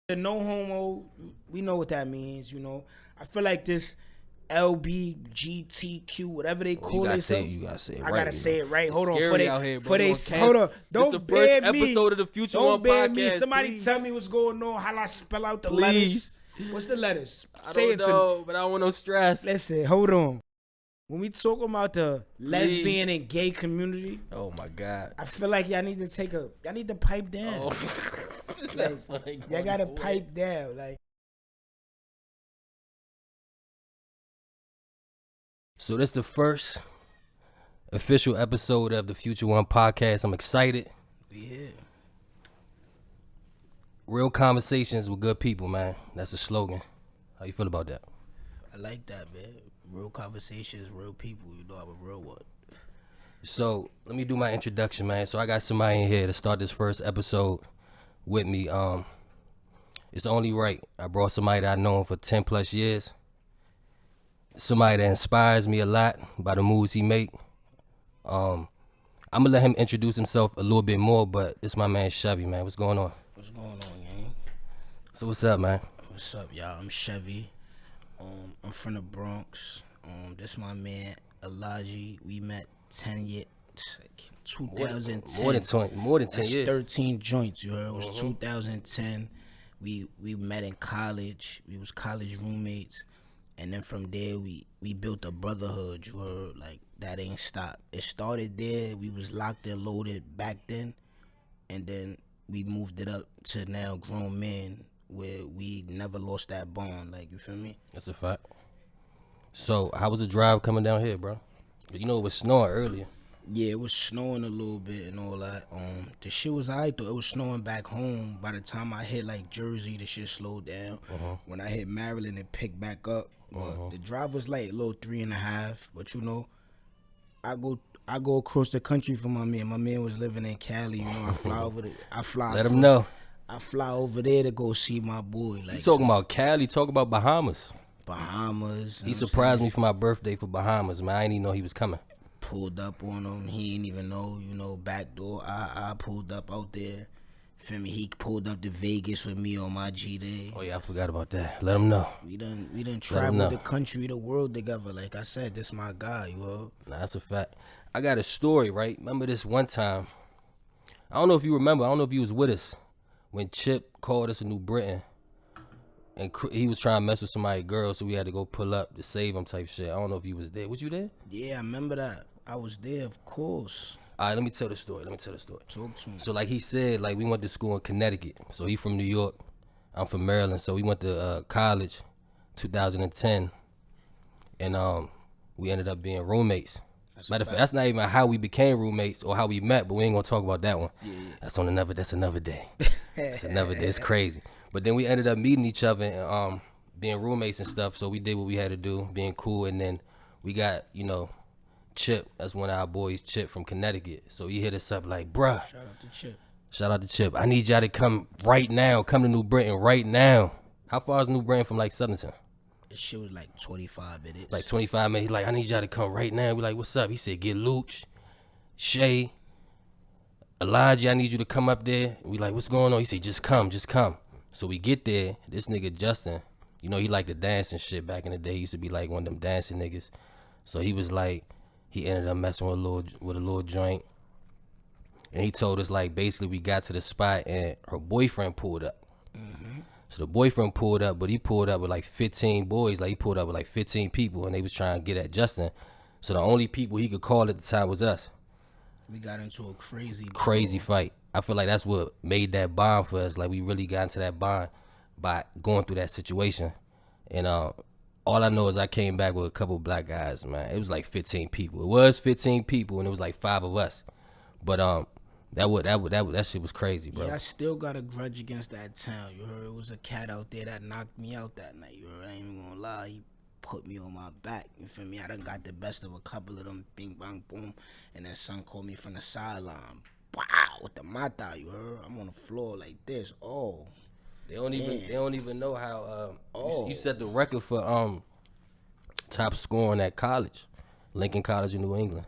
The no homo, we know what that means, you know. I feel like this LBGTQ, whatever they call themselves. You gotta say it right. I gotta say it right. It's Hold on. scary out here, bro. Hold on. Don't the ban first me. episode of the Future Don't One ban podcast. me. Somebody please. tell me what's going on. How do I spell out the Please. letters? What's the letters? I Say don't know, but I don't want no stress. Listen, hold on. When we talk about the lesbian and gay community, oh my God, I feel like y'all need to pipe down. Y'all gotta pipe down, like. So this is the first official episode of the Future One podcast. I'm excited. We here. Real conversations with good people, man. That's the slogan. How you feel about that? I like that, man. Real conversations, real people. You know I'm a real one. So let me do my introduction, man. So I got somebody in here to start this first episode with me. It's only right. I brought somebody that I know for 10 plus years. Somebody that inspires me a lot by the moves he make. I'm gonna let him introduce himself a little bit more, but this is my man Chevy, man. What's going on? What's going on, gang? So what's up, man? What's up, y'all? I'm Chevy. I'm from the Bronx. This my man Alahji. We met 2010. More than 10 That's years. 13 joints, you heard? It was 2010. We met in college. We was college roommates. And then from there, we built a brotherhood, you heard? Like, that ain't stopped. It started there. We was locked and loaded back then. And then we moved it up to now grown men where we never lost that bond. Like, you feel me? That's a fact. So, how was the drive coming down here, bro? You know, it was snowing earlier. Yeah, it was snowing a little bit and all that. The shit was alright though. It was snowing back home. By the time I hit like Jersey, the shit slowed down. When I hit Maryland, it picked back up. But the drive was like a little 3.5. But you know, I go across the country for my man. My man was living in Cali. You know, I fly over Let him know. I fly over there to go see my boy. Like, You talking about Cali? Talk about Bahamas. Bahamas. He surprised me for my birthday for Bahamas, man. I didn't even know he was coming. Pulled up on him. He didn't even know, you know, back door. I pulled up out there. Feel me? He pulled up to Vegas with me on my G Day. Oh yeah, I forgot about that. Let him know. We done traveled the country, the world together. Like I said, this my guy, you know. Nah, that's a fact. I got a story, right? Remember this one time? I don't know if you remember. I don't know if you was with us when Chip called us a New Britain, and he was trying to mess with somebody's girl, so we had to go pull up to save him, type shit. I don't know if you was there. Was you there? Yeah, I remember that. I was there, of course. All right, let me tell the story. Talk to me. So like he said, like we went to school in Connecticut. So he from New York. I'm from Maryland. So we went to college 2010. And we ended up being roommates. Matter of fact, that's not even how we became roommates or how we met, but we ain't gonna talk about that one. Yeah. That's another day. It's another day. It's crazy. But then we ended up meeting each other and being roommates and stuff. So we did what we had to do, being cool, and then we got, you know, Chip, that's one of our boys, Chip from Connecticut. So he hit us up like, bruh. Shout out to Chip. I need y'all to come right now. Come to New Britain right now. How far is New Britain from like Southington? This shit was like 25 minutes. Like 25 minutes. He like, I need y'all to come right now. We like, what's up? He said, get Luch, Shay, Alahji, I need you to come up there. We like, what's going on? He said, just come. So we get there. This nigga Justin, you know, he liked to dance and shit back in the day. He used to be like one of them dancing niggas. So he was like, he ended up messing with a little joint. And he told us, like, basically we got to the spot and her boyfriend pulled up. So the boyfriend pulled up, but he pulled up with like 15 boys. Like, he pulled up with like 15 people, and they was trying to get at Justin. So the only people he could call at the time was us. We got into a crazy fight. I feel like that's what made that bond for us. Like, we really got into that bond by going through that situation. And all I know is I came back with a couple black guys, man. It was like 15 people. It was 15 people, and it was like 5 of us. But that shit was crazy, bro. Yeah, I still got a grudge against that town. You heard? It was a cat out there that knocked me out that night. You heard? I ain't even gonna lie. He put me on my back. You feel me? I done got the best of a couple of them. Bing, bang, boom. And then son called me from the sideline. Wow, with the mata. You heard? I'm on the floor like this. Oh. They don't even know how you set the record for top scoring at college, Lincoln College in New England.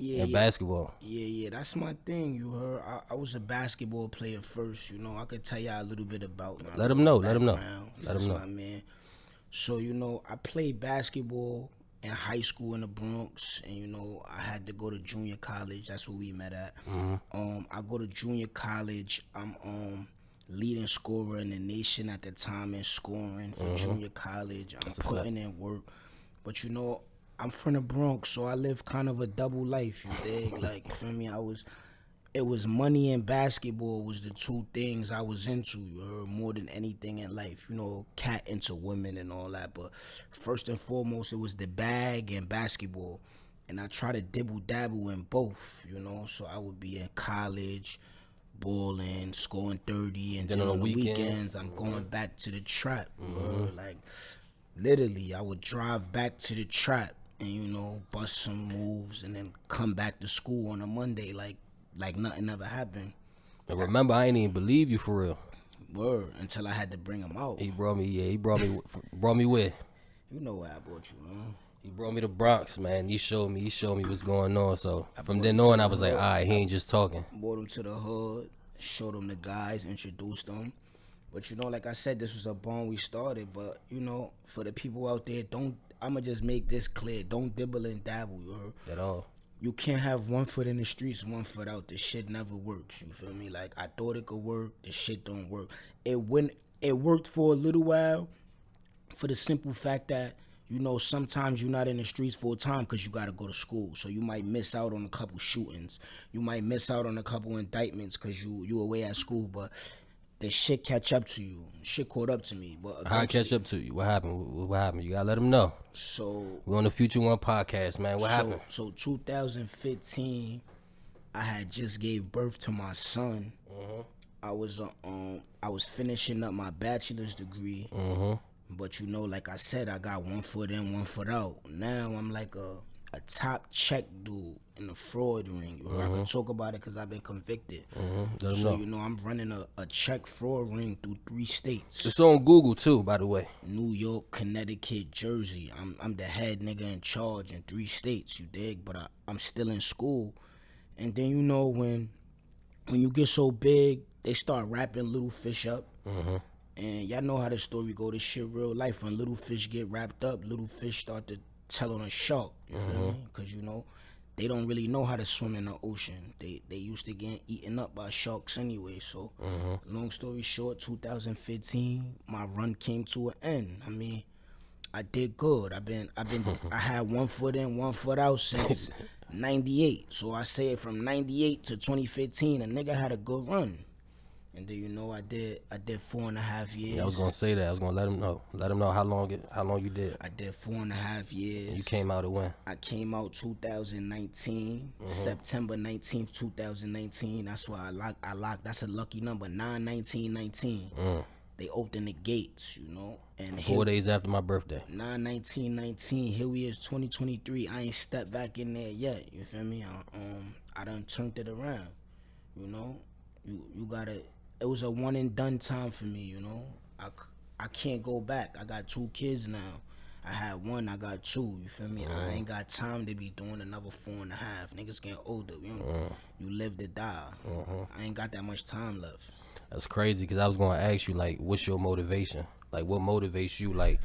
in basketball. Yeah, that's my thing. You heard, I was a basketball player first. You know, I could tell y'all a little bit about my Let him know. background. Let him That's know. my man. So, you know, I played basketball in high school in the Bronx, and you know, I had to go to junior college. That's where we met at. I go to junior college. I'm leading scorer in the nation at the time in scoring for junior college. I'm putting in work, but you know, I'm from the Bronx, so I live kind of a double life. You dig? Like, you feel me? It was money and basketball was the two things I was into, you heard, more than anything in life. You know, cat into women and all that, but first and foremost, it was the bag and basketball. And I try to dibble dabble in both, you know, so I would be in college, balling, scoring 30, and then on the weekends, I'm going back to the trap, you heard? Like, literally, I would drive back to the trap and, you know, bust some moves and then come back to school on a Monday like nothing ever happened. And remember, I ain't even believe you for real. Word, until I had to bring him out. He brought me where? You know where I brought you, man. He brought me to Bronx, man. He showed me what's going on. So from then on, I was like, all right, he ain't just talking. Brought him to the hood, showed him the guys, introduced them. But you know, like I said, this was a bond we started. But you know, for the people out there, I'ma just make this clear. Don't dibble and dabble, you heard? At all. You can't have one foot in the streets, one foot out. The shit never works. You feel me? Like, I thought it could work. The shit don't work. It worked for a little while, for the simple fact that, you know, sometimes you're not in the streets full time because you got to go to school. So you might miss out on a couple shootings. You might miss out on a couple indictments because you away at school. But the shit catch up to you. Shit caught up to me. But how it catch up to you? What happened? What happened? You gotta let them know. So we're on the Future One podcast, man. What happened? So 2015, I had just gave birth to my son. I was finishing up my bachelor's degree. But you know, like I said, I got one foot in, one foot out. Now I'm like a top check dude in the fraud ring. I can talk about it because I've been convicted. So, you know, I'm running a check fraud ring through 3 states. It's on Google too, by the way. New York, Connecticut, Jersey. I'm the head nigga in charge in 3 states, you dig? But I'm still in school. And then, you know, when you get so big, they start wrapping Little Fish up. And y'all know how the story go. This shit real life. When little fish get wrapped up, little fish start to tell on a shark. You feel me? Because, you know, they don't really know how to swim in the ocean. They used to get eaten up by sharks anyway. So, long story short, 2015, my run came to an end. I mean, I did good. I had one foot in, one foot out since 98. So I say from 98 to 2015, a nigga had a good run. And then, you know, I did 4.5 years. Yeah, I was gonna say that. I was gonna let him know how long you did. I did 4.5 years. And you came out at when? I came out 2019, September 19th, 2019. That's why I locked. That's a lucky number, 9/19/19. They opened the gates, you know. And 4 days after my birthday. 9/19/19. Here we is 2023. I ain't stepped back in there yet. You feel me? I done turned it around. You know, you gotta. It was a one and done time for me, you know. I can't go back. I got 2 kids now. I had 1, I got 2, you feel me? I ain't got time to be doing another 4.5. Niggas getting older, you live to die. I ain't got that much time left. That's crazy, because I was going to ask you, like, what's your motivation? Like, what motivates you? Like,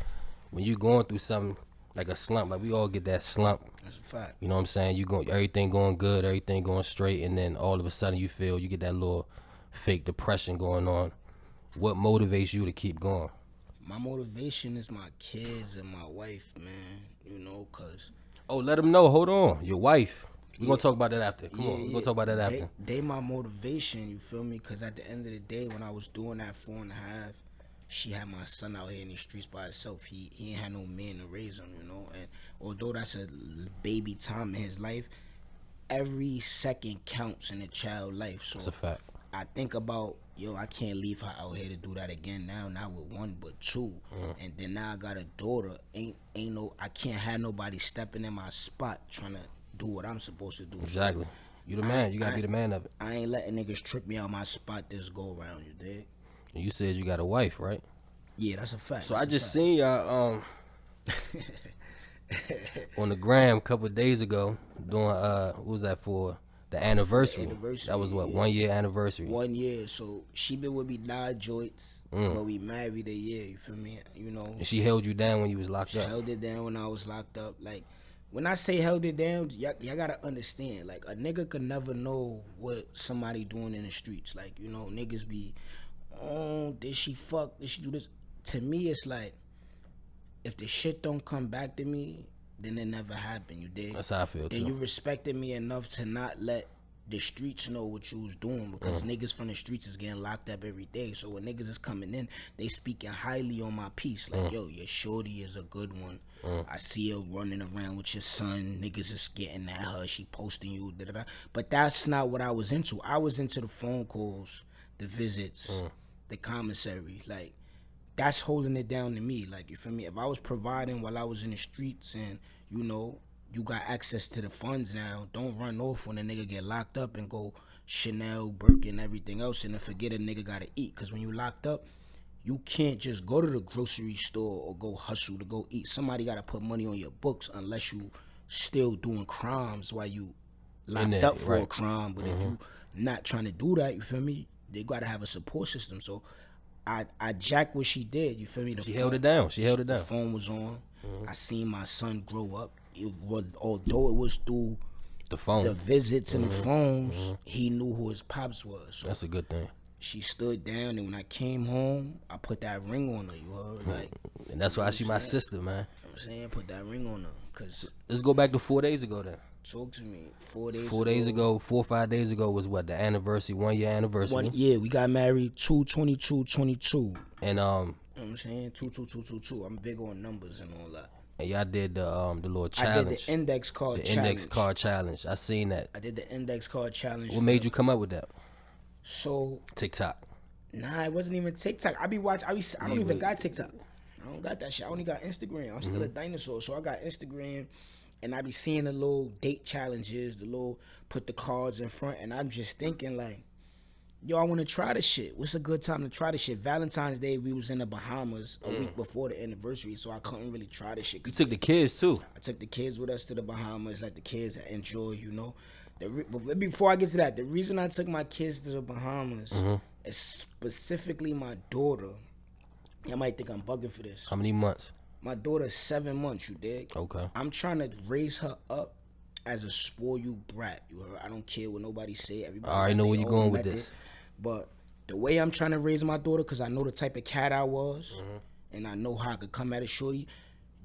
when you going through something, like a slump, like we all get that slump. That's a fact. You know what I'm saying? Everything going good, everything going straight, and then all of a sudden you get that little fake depression going on. What motivates you to keep going? My motivation is my kids and my wife, man. You know, cause let them know. Hold on, your wife. We're gonna talk about that after. Come on, we're gonna talk about that after. They my motivation. You feel me? Cause at the end of the day, when I was doing that 4.5, she had my son out here in the streets by himself. He ain't had no man to raise him, you know. And although that's a baby time in his life, every second counts in a child's life. So that's a fact. I think about, I can't leave her out here to do that again now, not with 1 but 2. And then now I got a daughter. I can't have nobody stepping in my spot trying to do what I'm supposed to do. Exactly. You the man. You gotta be the man of it. I ain't letting niggas trick me out my spot this go around, you dig? And you said you got a wife, right? Yeah, that's a fact. So I just seen y'all on the gram a couple of days ago doing what was that for? The anniversary. That was what, 1 year anniversary. 1 year. So she been with me 9 joints, but we married a year. You feel me? You know. And she held you down when you was locked She up. held it down when I was locked up. Like, when I say held it down, y'all gotta understand. Like, a nigga could never know what somebody doing in the streets. Like, you know, niggas be, oh, did she fuck? Did she do this? To me, it's like, if the shit don't come back to me, then it never happened. You dig? That's how I feel too. Then you respected me enough to not let the streets know what you was doing, because niggas from the streets is getting locked up every day. So when niggas is coming in, they speaking highly on my piece. Like, yo, your shorty is a good one. I see her running around with your son. Niggas is getting at her. She posting you. Da, da, da. But that's not what I was into. I was into the phone calls, the visits, the commissary. Like, that's holding it down to me. Like, you feel me? If I was providing while I was in the streets and, you know, you got access to the funds now, don't run off when a nigga get locked up and go Chanel, Birkin, everything else, and then forget a nigga gotta eat. Because when you locked up, you can't just go to the grocery store or go hustle to go eat. Somebody gotta put money on your books unless you still doing crimes while you locked up for a crime. But if you not trying to do that, you feel me, they gotta have a support system. So I jacked what she did, you feel me? She held it down. The phone was on. I seen my son grow up. It was, although it was through the phone, the visits and the phones, he knew who his pops was. So that's a good thing. she stood down, and when I came home, I put that ring on her. You heard? Like, and that's why she my sister, man. You know what I'm saying? Put that ring on her. Cause let's go back to 4 days ago then. Talk to me. 4 days. 4 days ago, 4 or 5 days ago was what, the anniversary, 1 year anniversary. Yeah, we got married 2/22/22. And you know what I'm saying? 2/2/2/22. I'm big on numbers and all that. And y'all did the little challenge. I did the index card challenge. Index card challenge. I seen that. I did the index card challenge. What made you come up with that? So TikTok. Nah, it wasn't even TikTok. I don't even got TikTok. I don't got that shit. I only got Instagram. I'm still a dinosaur. So I got Instagram, and I be seeing the little date challenges, the little put the cards in front, and I'm just thinking like, yo, I want to try this shit. What's a good time to try this shit? Valentine's Day, we was in the Bahamas a week before the anniversary, so I couldn't really try this shit. You took the kids too. I took the kids with us to the Bahamas, like the kids enjoy, you know. But before I get to that, the reason I took my kids to the Bahamas is specifically my daughter. I might think I'm bugging for this. How many months? My daughter's 7 months, you dig? Okay. I'm trying to raise her up as a spoiled brat. You heard? I don't care what nobody say. Everybody I already know where you're going with this. But the way I'm trying to raise my daughter, because I know the type of cat I was, and I know how I could come at a shorty,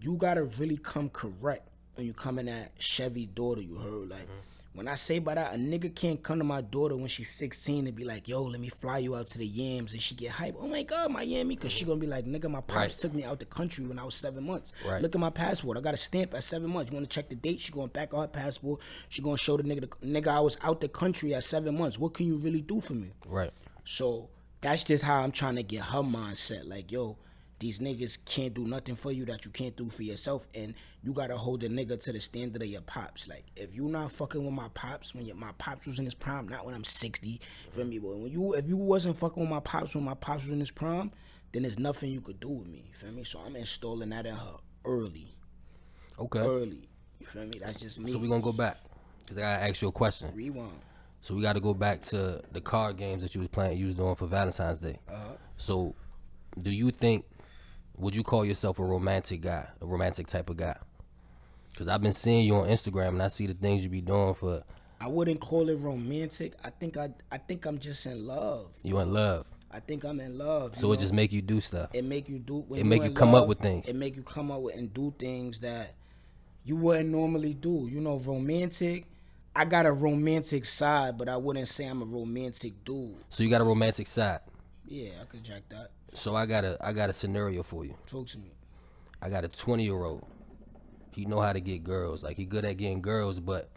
you got to really come correct when you coming at Chevy daughter, you heard? Like, when I say by that, a nigga can't come to my daughter when she's 16 and be like, yo, let me fly you out to the yams, and she get hype. Oh my God, Miami, because she gonna be like, nigga, my pops took me out the country when I was 7 months. Look at my passport. I got a stamp at 7 months. You wanna check the date? She going back on her passport. She gonna show the nigga, I was out the country at 7 months. What can you really do for me? Right. So that's just how I'm trying to get her mindset. Like, yo, these niggas can't do nothing for you that you can't do for yourself, and you gotta hold a nigga to the standard of your pops. Like, if you not fucking with my pops when my pops was in his prime, not when I'm 60, feel me? But if you wasn't fucking with my pops when my pops was in his prime, then there's nothing you could do with me, feel me? So I'm installing that in her early. Okay. Early, you feel me? That's just me. So we gonna go back, because I gotta ask you a question. Rewind. So we gotta go back to the card games that you was playing, you was doing for Valentine's Day. So do you think, would you call yourself a romantic guy, a romantic type of guy? Because I've been seeing you on Instagram, and I see the things you be doing for. I wouldn't call it romantic. I think I'm just in love. You in love? I think I'm in love. So it just make you do stuff. It make you do. It make you come up with things. It make you come up with and do things that you wouldn't normally do. You know, romantic. I got a romantic side, but I wouldn't say I'm a romantic dude. So you got a romantic side? Yeah, I could jack that. So I got a scenario for you. Talk to me. I got a 20-year-old. He know how to get girls. Like, he good at getting girls, but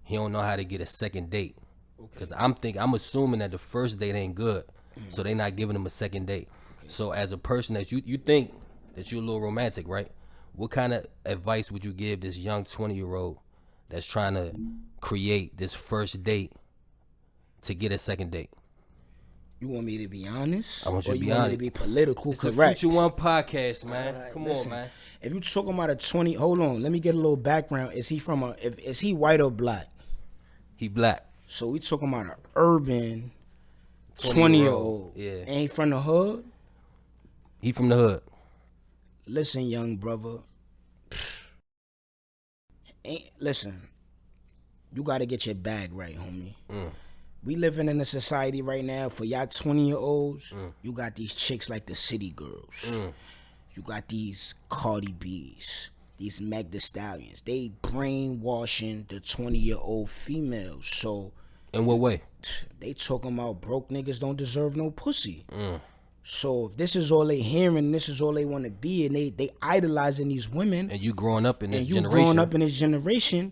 he don't know how to get a second date. Because I'm assuming that the first date ain't good, so they not giving him a second date. So as a person that you think that you're a little romantic, right? What kind of advice would you give this young 20-year-old that's trying to create this first date to get a second date? You want me to be honest? I want you or to be you want me honest. to be political It's correct? the Future One podcast, man. Alright, Come listen, on, man. If you talking about a 20, hold on, let me get a little background. Is he is he white or black? He black. So we talking about an urban 20-year-old. Yeah. And he from the hood? He from the hood. Listen, young brother. Listen, you got to get your bag right, homie. We living in a society right now for y'all 20-year-olds. You got these chicks like the city girls. You got these Cardi B's, these Meg Thee Stallions. They brainwashing the 20-year-old females. So In what way? they talking about broke niggas don't deserve no pussy. So if this is all they hearing, this is all they want to be, and they idolizing these women. And you growing up in this and you generation. growing up in this generation,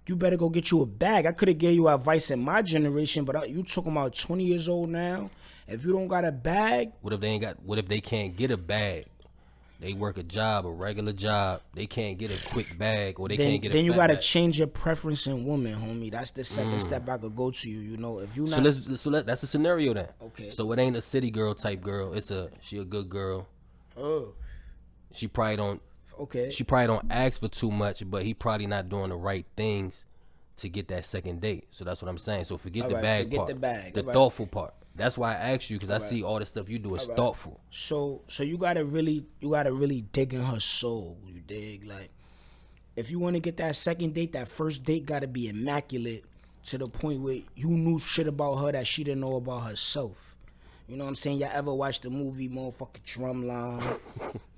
you better go get you a bag. I could have gave you advice in my generation, but you talking about 20 years old now. If you don't got a bag, What if they can't get a bag? They work a job, a regular job. They can't get a quick bag, or they can't get a then you fat gotta bag. change your preference in women, homie. That's the second step I could go to you. You know, if you not That's a scenario then. Okay. So it ain't a city girl type girl. She a good girl. oh She probably don't okay. She probably don't ask for too much, but he probably not doing the right things to get that second date. So that's what I'm saying. So forget the Alright, bag forget part. the bag. The Alright. thoughtful part. That's why I asked you, because I see all the stuff you do is thoughtful. So you gotta really dig in her soul. You dig? Like, if you want to get that second date, that first date gotta be immaculate to the point where you knew shit about her that she didn't know about herself. You know what I'm saying? Y'all ever watch the movie motherfucking Drumline?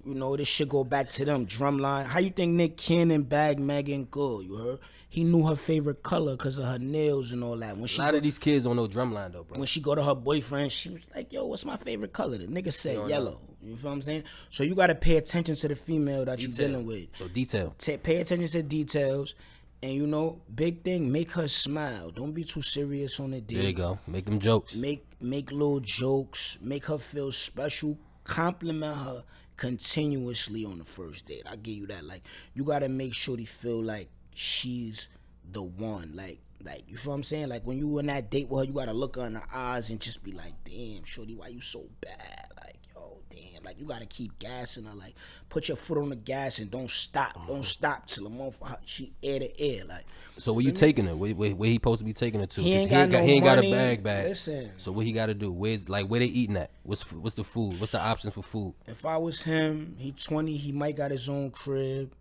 You know, this shit go back to them, Drumline. How you think Nick Cannon bagged Megan Good? You heard? He knew her favorite color because of her nails and all that. When she A lot of these kids don't know Drumline though, bro. when she go to her boyfriend, she was like, yo, what's my favorite color? The nigga said yellow. You feel what I'm saying? So you got to pay attention to the female that you're dealing with. So detail. Pay attention to details. And, you know, big thing, make her smile. Don't be too serious on the date. There you go. Make them jokes. Make little jokes. Make her feel special. Compliment her continuously on the first date. I give you that. Like, you got to make sure they feel like she's the one. Like you feel what I'm saying? Like, when you in that date with her, you got to look her in the eyes and just be like, damn, shorty, why you so bad? Like, yo, damn. Like, you got to keep gassing her. Like, put your foot on the gas and don't stop. Don't stop till the motherfucker, she ear to ear. Like, So where you taking her? Where he supposed to be taking her to? He 'Cause ain't got no he ain't got a money. bag. Listen. So what he got to do? Where they eating at? What's the food? What's the options for food? if I was him, he 20, he might got his own crib.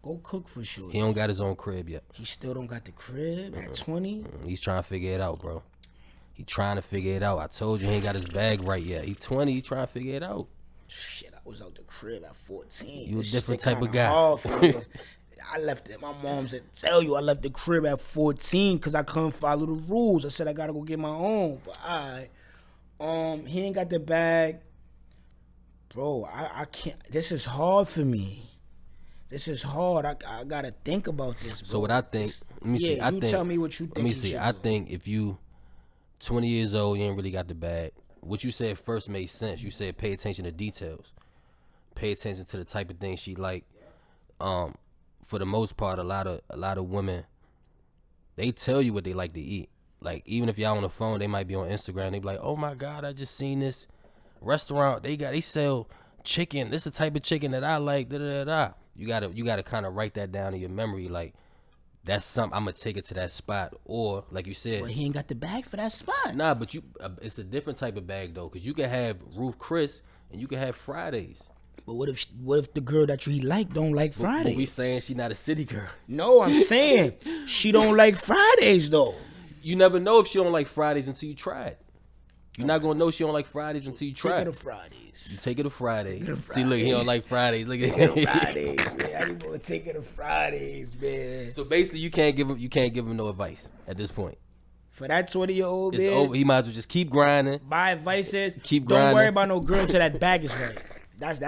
Go cook for sure. He don't got his own crib yet. He still don't got the crib at 20. He's trying to figure it out, bro. He trying to figure it out. I told you he ain't got his bag right yet. He 20. He trying to figure it out. Shit, I was out the crib at 14. You a This different shit type of kinda guy. hard for me. I left it. My mom said, tell you I left the crib at 14 because I couldn't follow the rules. I said I gotta go get my own. But he ain't got the bag. Bro, I can't. This is hard for me. This is hard. I gotta think about this, bro. So what I think, let me see. I think, tell me what you think. Let me he see. should I do. think if you 20 years old, you ain't really got the bag. What you said first made sense. You said pay attention to details. Pay attention to the type of things she like. For the most part, a lot of women, they tell you what they like to eat. Like, even if y'all on the phone, they might be on Instagram. They be like, oh my God, I just seen this restaurant. They sell chicken. This is the type of chicken that I like. Da da da da. You gotta kind of write that down in your memory. Like, that's something I'm gonna take it to that spot. Or like you said, But he ain't got the bag for that spot. nah. But it's a different type of bag though, because you can have Ruth Chris and you can have Fridays. But what if the girl that you like don't like Fridays? But we saying she not a city girl. No, I'm saying she don't like Fridays though. You never know if she don't like Fridays until you try it. You're not gonna know she don't like Fridays until you try Take her it. to Fridays. You take her to Fridays. to See, look, he don't like Fridays. Look at Take her to him. Fridays, man. I ain't gonna take her to Fridays, man. So basically, you can't give him no advice at this point. For that 20-year-old It's man, over. He might as well just keep grinding. my advice is Keep don't worry grinding. about no girl till that bag is right. That's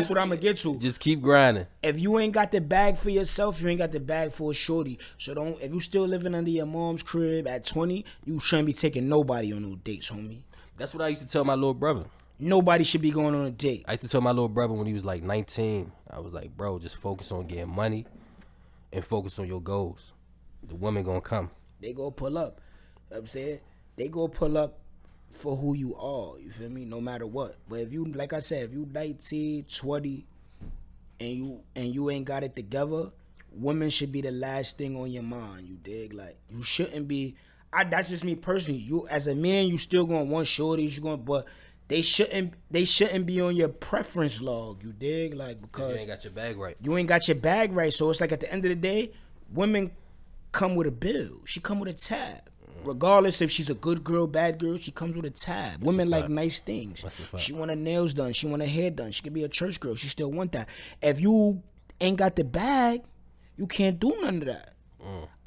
what I'm gonna get to. Just keep grinding. If you ain't got the bag for yourself, you ain't got the bag for a shorty. So don't. If you still living under your mom's crib at 20, you shouldn't be taking nobody on no dates, homie. That's what I used to tell my little brother. Nobody should be going on a date. I used to tell my little brother when he was like 19. I was like, bro, just focus on getting money and focus on your goals. The women gonna come. They go pull up. You know what I'm saying? They go pull up for who you are. You feel me? No matter what. But if you, like I said, if you 19, 20, and you ain't got it together, women should be the last thing on your mind. You dig? Like you shouldn't be. That's just me personally. You as a man, you still gonna want shorties. You gonna, but they shouldn't be on your preference log. You dig? Like because you ain't got your bag right. You ain't got your bag right. So it's like at the end of the day, women come with a bill. She come with a tab. Regardless if she's a good girl, bad girl, she comes with a tab. Women like nice things. She want her nails done. She want her hair done. She could be a church girl. She still want that. If you ain't got the bag, you can't do none of that.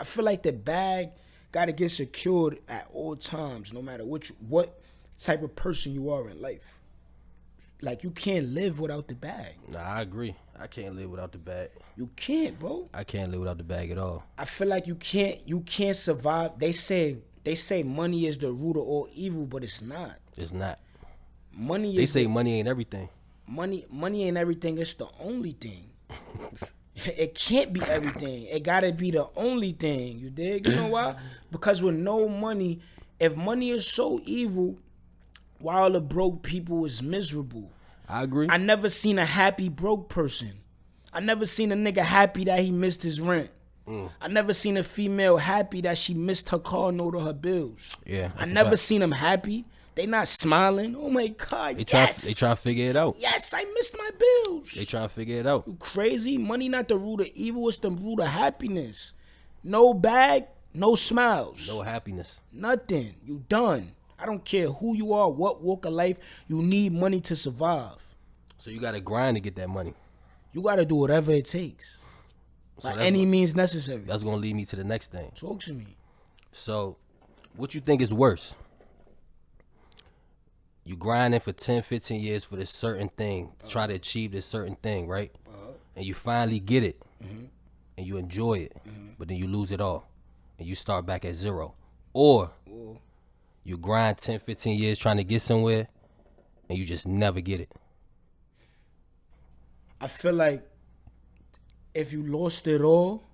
I feel like the bag got to get secured at all times, no matter what type of person you are in life. Like, you can't live without the bag. Nah, I agree. I can't live without the bag. You can't, bro. I can't live without the bag at all. I feel like you can't survive. They say money is the root of all evil, but it's not. It's not. Money ain't everything. Money ain't everything. It's the only thing. It can't be everything. It gotta be the only thing. You dig? You know why? Because with no money, if money is so evil, why all the broke people is miserable? I agree. I never seen a happy broke person. I never seen a nigga happy that he missed his rent. I never seen a female happy that she missed her car note or her bills. Yeah. I never seen them happy. They not smiling. Oh my God, they try to figure it out. Yes, I missed my bills. They try to figure it out. You crazy? Money not the root of evil. It's the root of happiness. No bag, no smiles. No happiness. Nothing. You done. I don't care who you are, what walk of life. You need money to survive. So you got to grind to get that money. You got to do whatever it takes. So by any means necessary. That's going to lead me to the next thing. Talk to me. So what you think is worse? You grinding for 10, 15 years for this certain thing, to try to achieve this certain thing, right? And you finally get it, and you enjoy it, but then you lose it all, and you start back at zero. Or you grind 10, 15 years trying to get somewhere, and you just never get it. I feel like if you lost it all,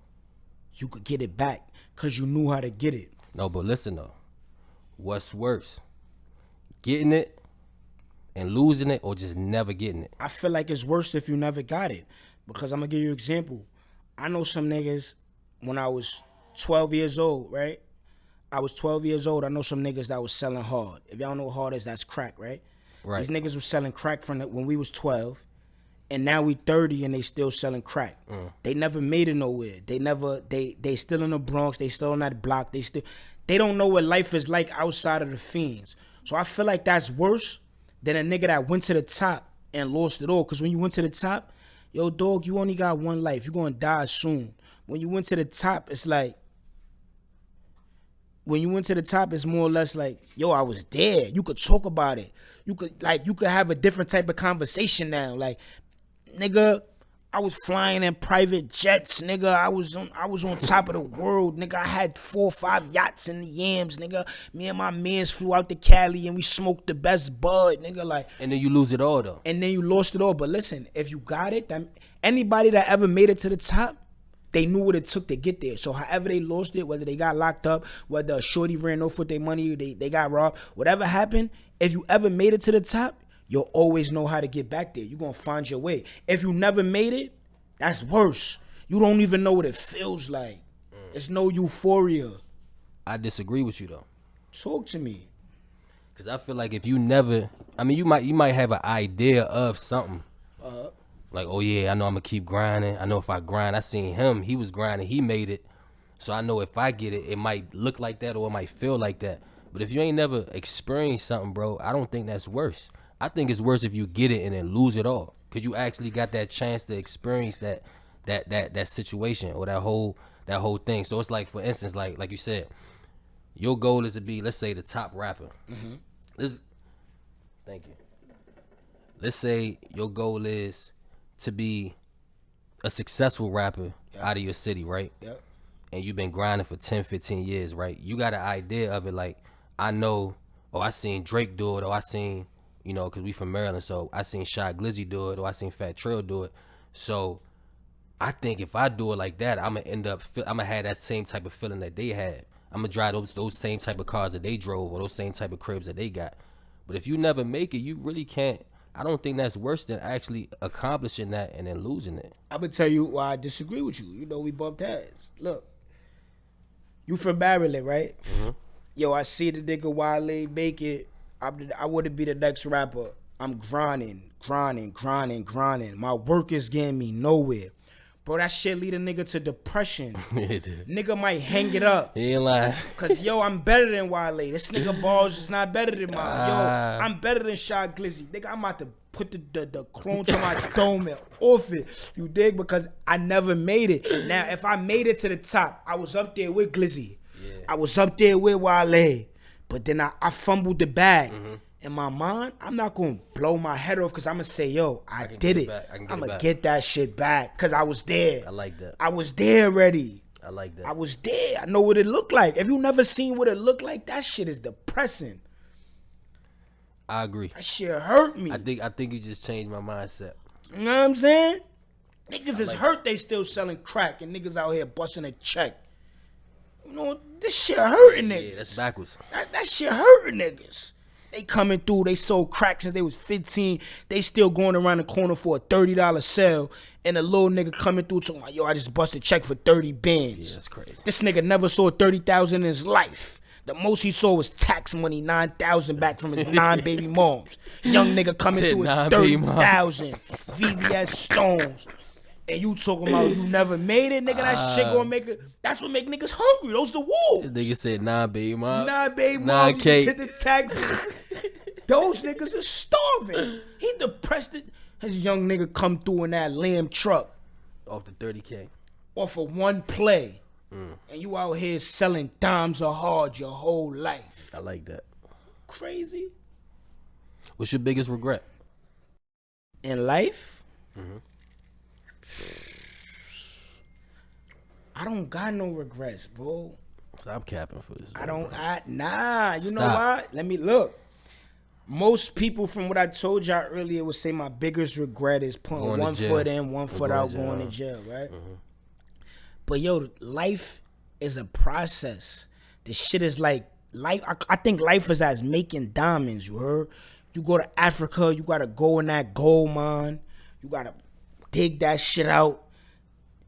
you could get it back because you knew how to get it. No, but listen though. What's worse? Getting it and losing it, or just never getting it? I feel like it's worse if you never got it. Because I'm going to give you an example. I know some niggas, when I was 12 years old, right? I was 12 years old. I know some niggas that was selling hard. If y'all know what hard is, that's crack, right? Right. These niggas was selling crack when we was 12. And now we 30 and they still selling crack. They never made it nowhere. They still in the Bronx. They still on that block. They don't know what life is like outside of the fiends. So I feel like that's worse than a nigga that went to the top and lost it all. Because when you went to the top, yo, dog, you only got one life. You're going to die soon. When you went to the top, it's like, it's more or less like, yo, I was there. You could talk about it. You could have a different type of conversation now. Like, nigga, I was flying in private jets, nigga. I was on top of the world, nigga. I had 4 or 5 yachts in the yams, nigga. Me and my mans flew out to Cali and we smoked the best bud, nigga. Like, and then you lose it all though. And then you lost it all. But listen, if you got it, anybody that ever made it to the top, they knew what it took to get there. So however they lost it, whether they got locked up, whether a shorty ran off with their money, they got robbed, whatever happened, if you ever made it to the top, you'll always know how to get back there. You're going to find your way. If you never made it, that's worse. You don't even know what it feels like. It's no euphoria. I disagree with you though. Talk to me. Because I feel like if you never, I mean, you might have an idea of something. Like, oh yeah, I know I'm going to keep grinding. I know if I grind, I seen him, he was grinding, he made it. So I know if I get it, it might look like that or it might feel like that. But if you ain't never experienced something, bro, I don't think that's worse. I think it's worse if you get it and then lose it all, because you actually got that chance to experience that situation or that whole thing. So it's like, for instance, like you said, your goal is to be, let's say, the top rapper. Thank you. Let's say your goal is to be a successful rapper out of your city, right? Yep. And you've been grinding for 10, 15 years, right? You got an idea of it, like, I know, I seen Drake do it, or I seen, you know, because we from Maryland, so I seen Shy Glizzy do it, or I seen Fat Trail do it. So I think if I do it like that, I'm going to have that same type of feeling that they had. I'm gonna drive those same type of cars that they drove or those same type of cribs that they got. But if you never make it, you really can't. I don't think that's worse than actually accomplishing that and then losing it. I'm gonna tell you why I disagree with you. You know, we bumped heads. Look, you from Maryland, right? Mm-hmm. Yo, I see the nigga Wale make it. I would be the next rapper. I'm grinding. My work is getting me nowhere. Bro, that shit lead a nigga to depression. Nigga might hang it up. He ain't lying. Cause yo, I'm better than Wale. This nigga balls is not better than mine. Yo, I'm better than Shy Glizzy. Nigga, I'm about to put the chrome to my dome and off it. You dig? Because I never made it. Now, if I made it to the top, I was up there with Glizzy. Yeah. I was up there with Wale. But then I fumbled the bag. Mm-hmm. In my mind, I'm not going to blow my head off because I'm going to say, yo, I did it. I'm going to get that shit back because I was there. I like that. I was there already. I like that. I was there. I know what it looked like. If you never seen what it looked like, that shit is depressing. I agree. That shit hurt me. I think you just changed my mindset. You know what I'm saying? Niggas is hurt they still selling crack and niggas out here busting a check. You know, this shit hurting niggas. Yeah, that's backwards. That shit hurting niggas. They coming through, they sold crack since they was 15. They still going around the corner for a $30 sale. And a little nigga coming through talking like, yo, I just busted a check for 30 bands. Yeah, that's crazy. This nigga never saw 30,000 in his life. The most he saw was tax money, 9,000 back from his 9 baby moms. Young nigga coming through with 30,000 VVS stones. And you talking about you never made it, nigga. That shit gonna make it. That's what make niggas hungry. Those the wolves. Nigga said 9 baby moms. 9 baby moms. Hit the taxes. Those niggas are starving. He depressed it. His young nigga come through in that lamb truck. Off the 30K. Off of one play. And you out here selling dimes or hard your whole life. I like that. Crazy. What's your biggest regret? In life? Mm-hmm. I don't got no regrets, bro. Stop capping for this. Bro. You know why? Let me look. Most people, from what I told y'all earlier, would say my biggest regret is putting one foot in, one foot out, going to jail, right? Mm-hmm. But yo, life is a process. The shit is like life. I think life is as making diamonds. You heard? You go to Africa, you gotta go in that gold mine. You gotta dig that shit out.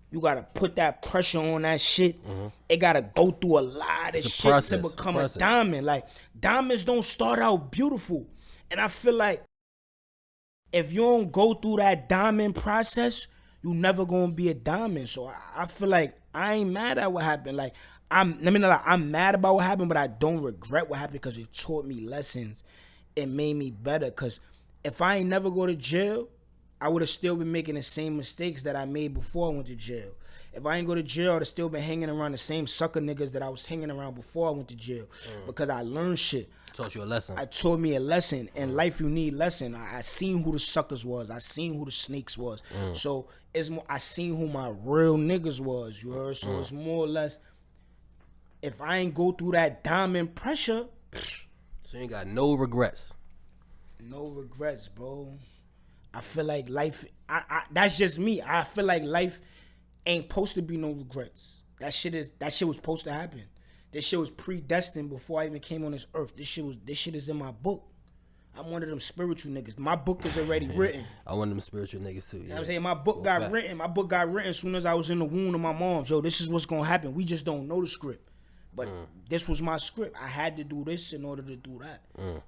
You gotta put that pressure on that shit. Mm-hmm. It gotta go through a lot of shit to become a diamond. Like, diamonds don't start out beautiful. And I feel like if you don't go through that diamond process, you never gonna be a diamond. So I feel like I ain't mad at what happened. Like, I'm mad about what happened, but I don't regret what happened because it taught me lessons. It made me better. Cause if I ain't never go to jail, I would have still been making the same mistakes that I made before I went to jail. If I ain't go to jail, I would have still been hanging around the same sucker niggas that I was hanging around before I went to jail. Because I learned shit. Taught you a lesson. I taught me a lesson. In life, you need lesson. I seen who the suckers was. I seen who the snakes was. So it's more, I seen who my real niggas was. You heard? So it's more or less, if I ain't go through that diamond pressure. So you ain't got no regrets. No regrets, bro. I feel like life, that's just me. I feel like life ain't supposed to be no regrets. That shit was supposed to happen. This shit was predestined before I even came on this earth. This shit is in my book. I'm one of them spiritual niggas. My book is already written. I'm one of them spiritual niggas too. Yeah. You know what I'm saying? My book got written. My book got written as soon as I was in the womb of my mom. Yo, this is what's gonna happen. We just don't know the script. But this was my script. I had to do this in order to do that.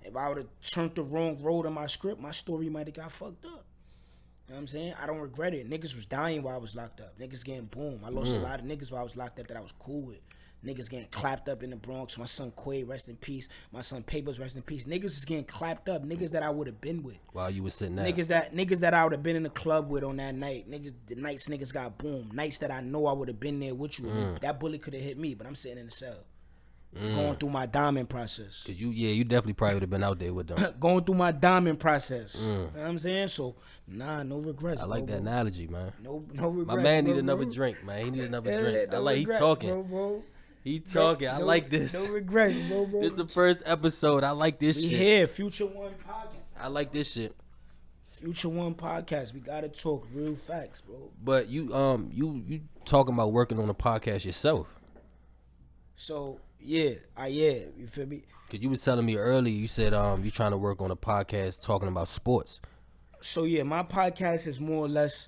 If I would have turned the wrong road in my script, my story might have got fucked up. You know what I'm saying? I don't regret it. Niggas was dying while I was locked up. Niggas getting boom. I lost a lot of niggas while I was locked up that I was cool with. Niggas getting clapped up in the Bronx. My son Quay, rest in peace. My son Papers, rest in peace. Niggas is getting clapped up. Niggas that I would have been with. While you was sitting there. Niggas that I would have been in the club with on that night. The nights niggas got boom. Nights that I know I would have been there with you. That bullet could have hit me, but I'm sitting in the cell. Going through my diamond process. Cause you definitely probably would have been out there with them. Going through my diamond process. You know what I'm saying? So, no regrets. I like that analogy, man. No regrets. My man need another drink, man. He need another drink. I like, he talking. Bro. He talking. I like this. No regrets, bro. This is the first episode. I like this shit. We here, Future One Podcast. I like this shit. Future One Podcast. We gotta talk real facts, bro. But you talking about working on a podcast yourself. So Yeah, you feel me? Cause you was telling me earlier, you said you trying to work on a podcast talking about sports. So yeah, my podcast is more or less.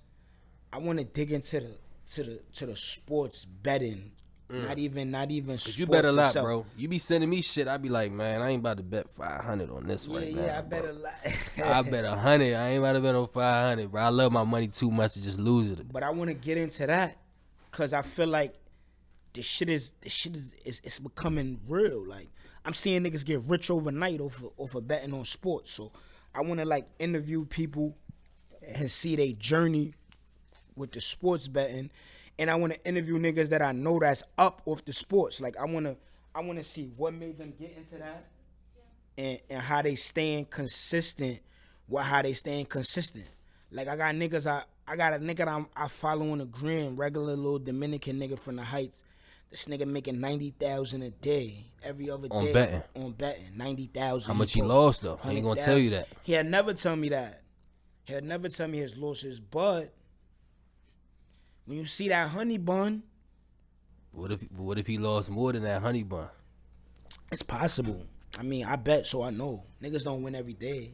I want to dig into the sports betting. Not even Cause sports you bet a lot, itself. bro. You be sending me shit. I be like, man, I ain't about to bet 500 on this right now. Yeah, I bet bro. a lot. I bet 100. I ain't about to bet on 500, bro. I love my money too much to just lose it. But I want to get into that because I feel like the shit is it's becoming real. Like I'm seeing niggas get rich overnight off of betting on sports. So I want to like interview people and see their journey with the sports betting, and I want to interview niggas that I know that's up off the sports. Like I want to see what made them get into that, and how they staying consistent. How they staying consistent. Like I got niggas I got a nigga that I follow on the gram, regular little Dominican nigga from the Heights. This nigga making 90,000 a day every other day on betting 90,000. How much he lost though? He ain't gonna tell you that. He'll never tell me that. He'll never tell me his losses. But when you see that honey bun, what if he lost more than that honey bun? it's possible. I mean, I bet, so I know. Niggas don't win every day. You know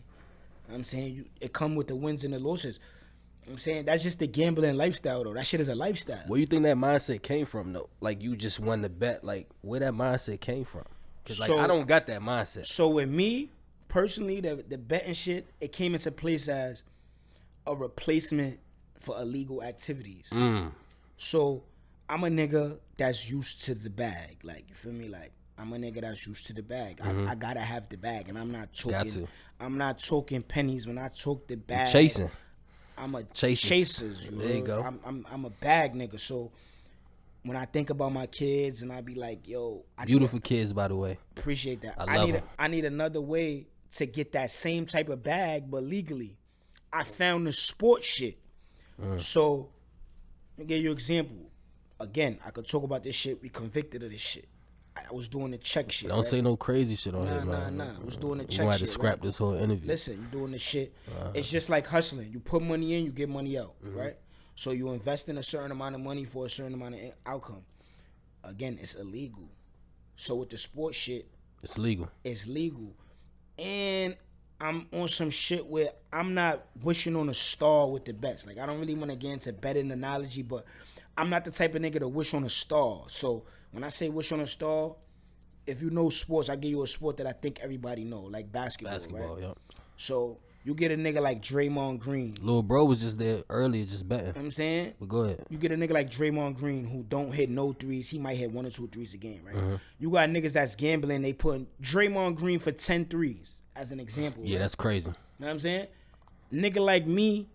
what I'm saying? It come with the wins and the losses. You know what I'm saying? That's just the gambling lifestyle, though. That shit is a lifestyle. Where you think that mindset came from, though? Like, you just won the bet. Like, where that mindset came from? Because, like, I don't got that mindset. So, with me, personally, the betting shit, it came into place as a replacement for illegal activities. So, I'm a nigga that's used to the bag. Like, you feel me? Like, I'm a nigga that's used to the bag. I gotta have the bag, and I'm not talking pennies. When I talk the bag, chasing. I'm a chasers. There you go. I'm a bag nigga. So when I think about my kids, and I be like, yo, beautiful kids, by the way. Appreciate that. I need another way to get that same type of bag, but legally. I found the sports shit. So let me give you an example. Again, I could talk about this shit. We convicted of this shit. I was doing the check shit. Don't say no crazy shit on here, man. Nah. I was doing the check shit. We're gonna have to scrap this whole interview. Listen, you doing the shit. It's just like hustling. You put money in, you get money out, right? So you invest in a certain amount of money for a certain amount of outcome. Again, it's illegal. So with the sports shit, it's legal. It's legal. And I'm on some shit where I'm not wishing on a star with the bets. Like, I don't really want to get into betting analogy, but I'm not the type of nigga to wish on a star. So when I say wish on a star, if you know sports, I give you a sport that I think everybody know, like basketball, right? Yep. So you get a nigga like Draymond Green. Lil bro was just there earlier, just betting. You know what I'm saying? But go ahead. You get a nigga like Draymond Green who don't hit no threes. He might hit 1 or 2 threes a game, right? You got niggas that's gambling. They putting Draymond Green for 10 threes as an example. Yeah, right? That's crazy. You know what I'm saying? Nigga like me,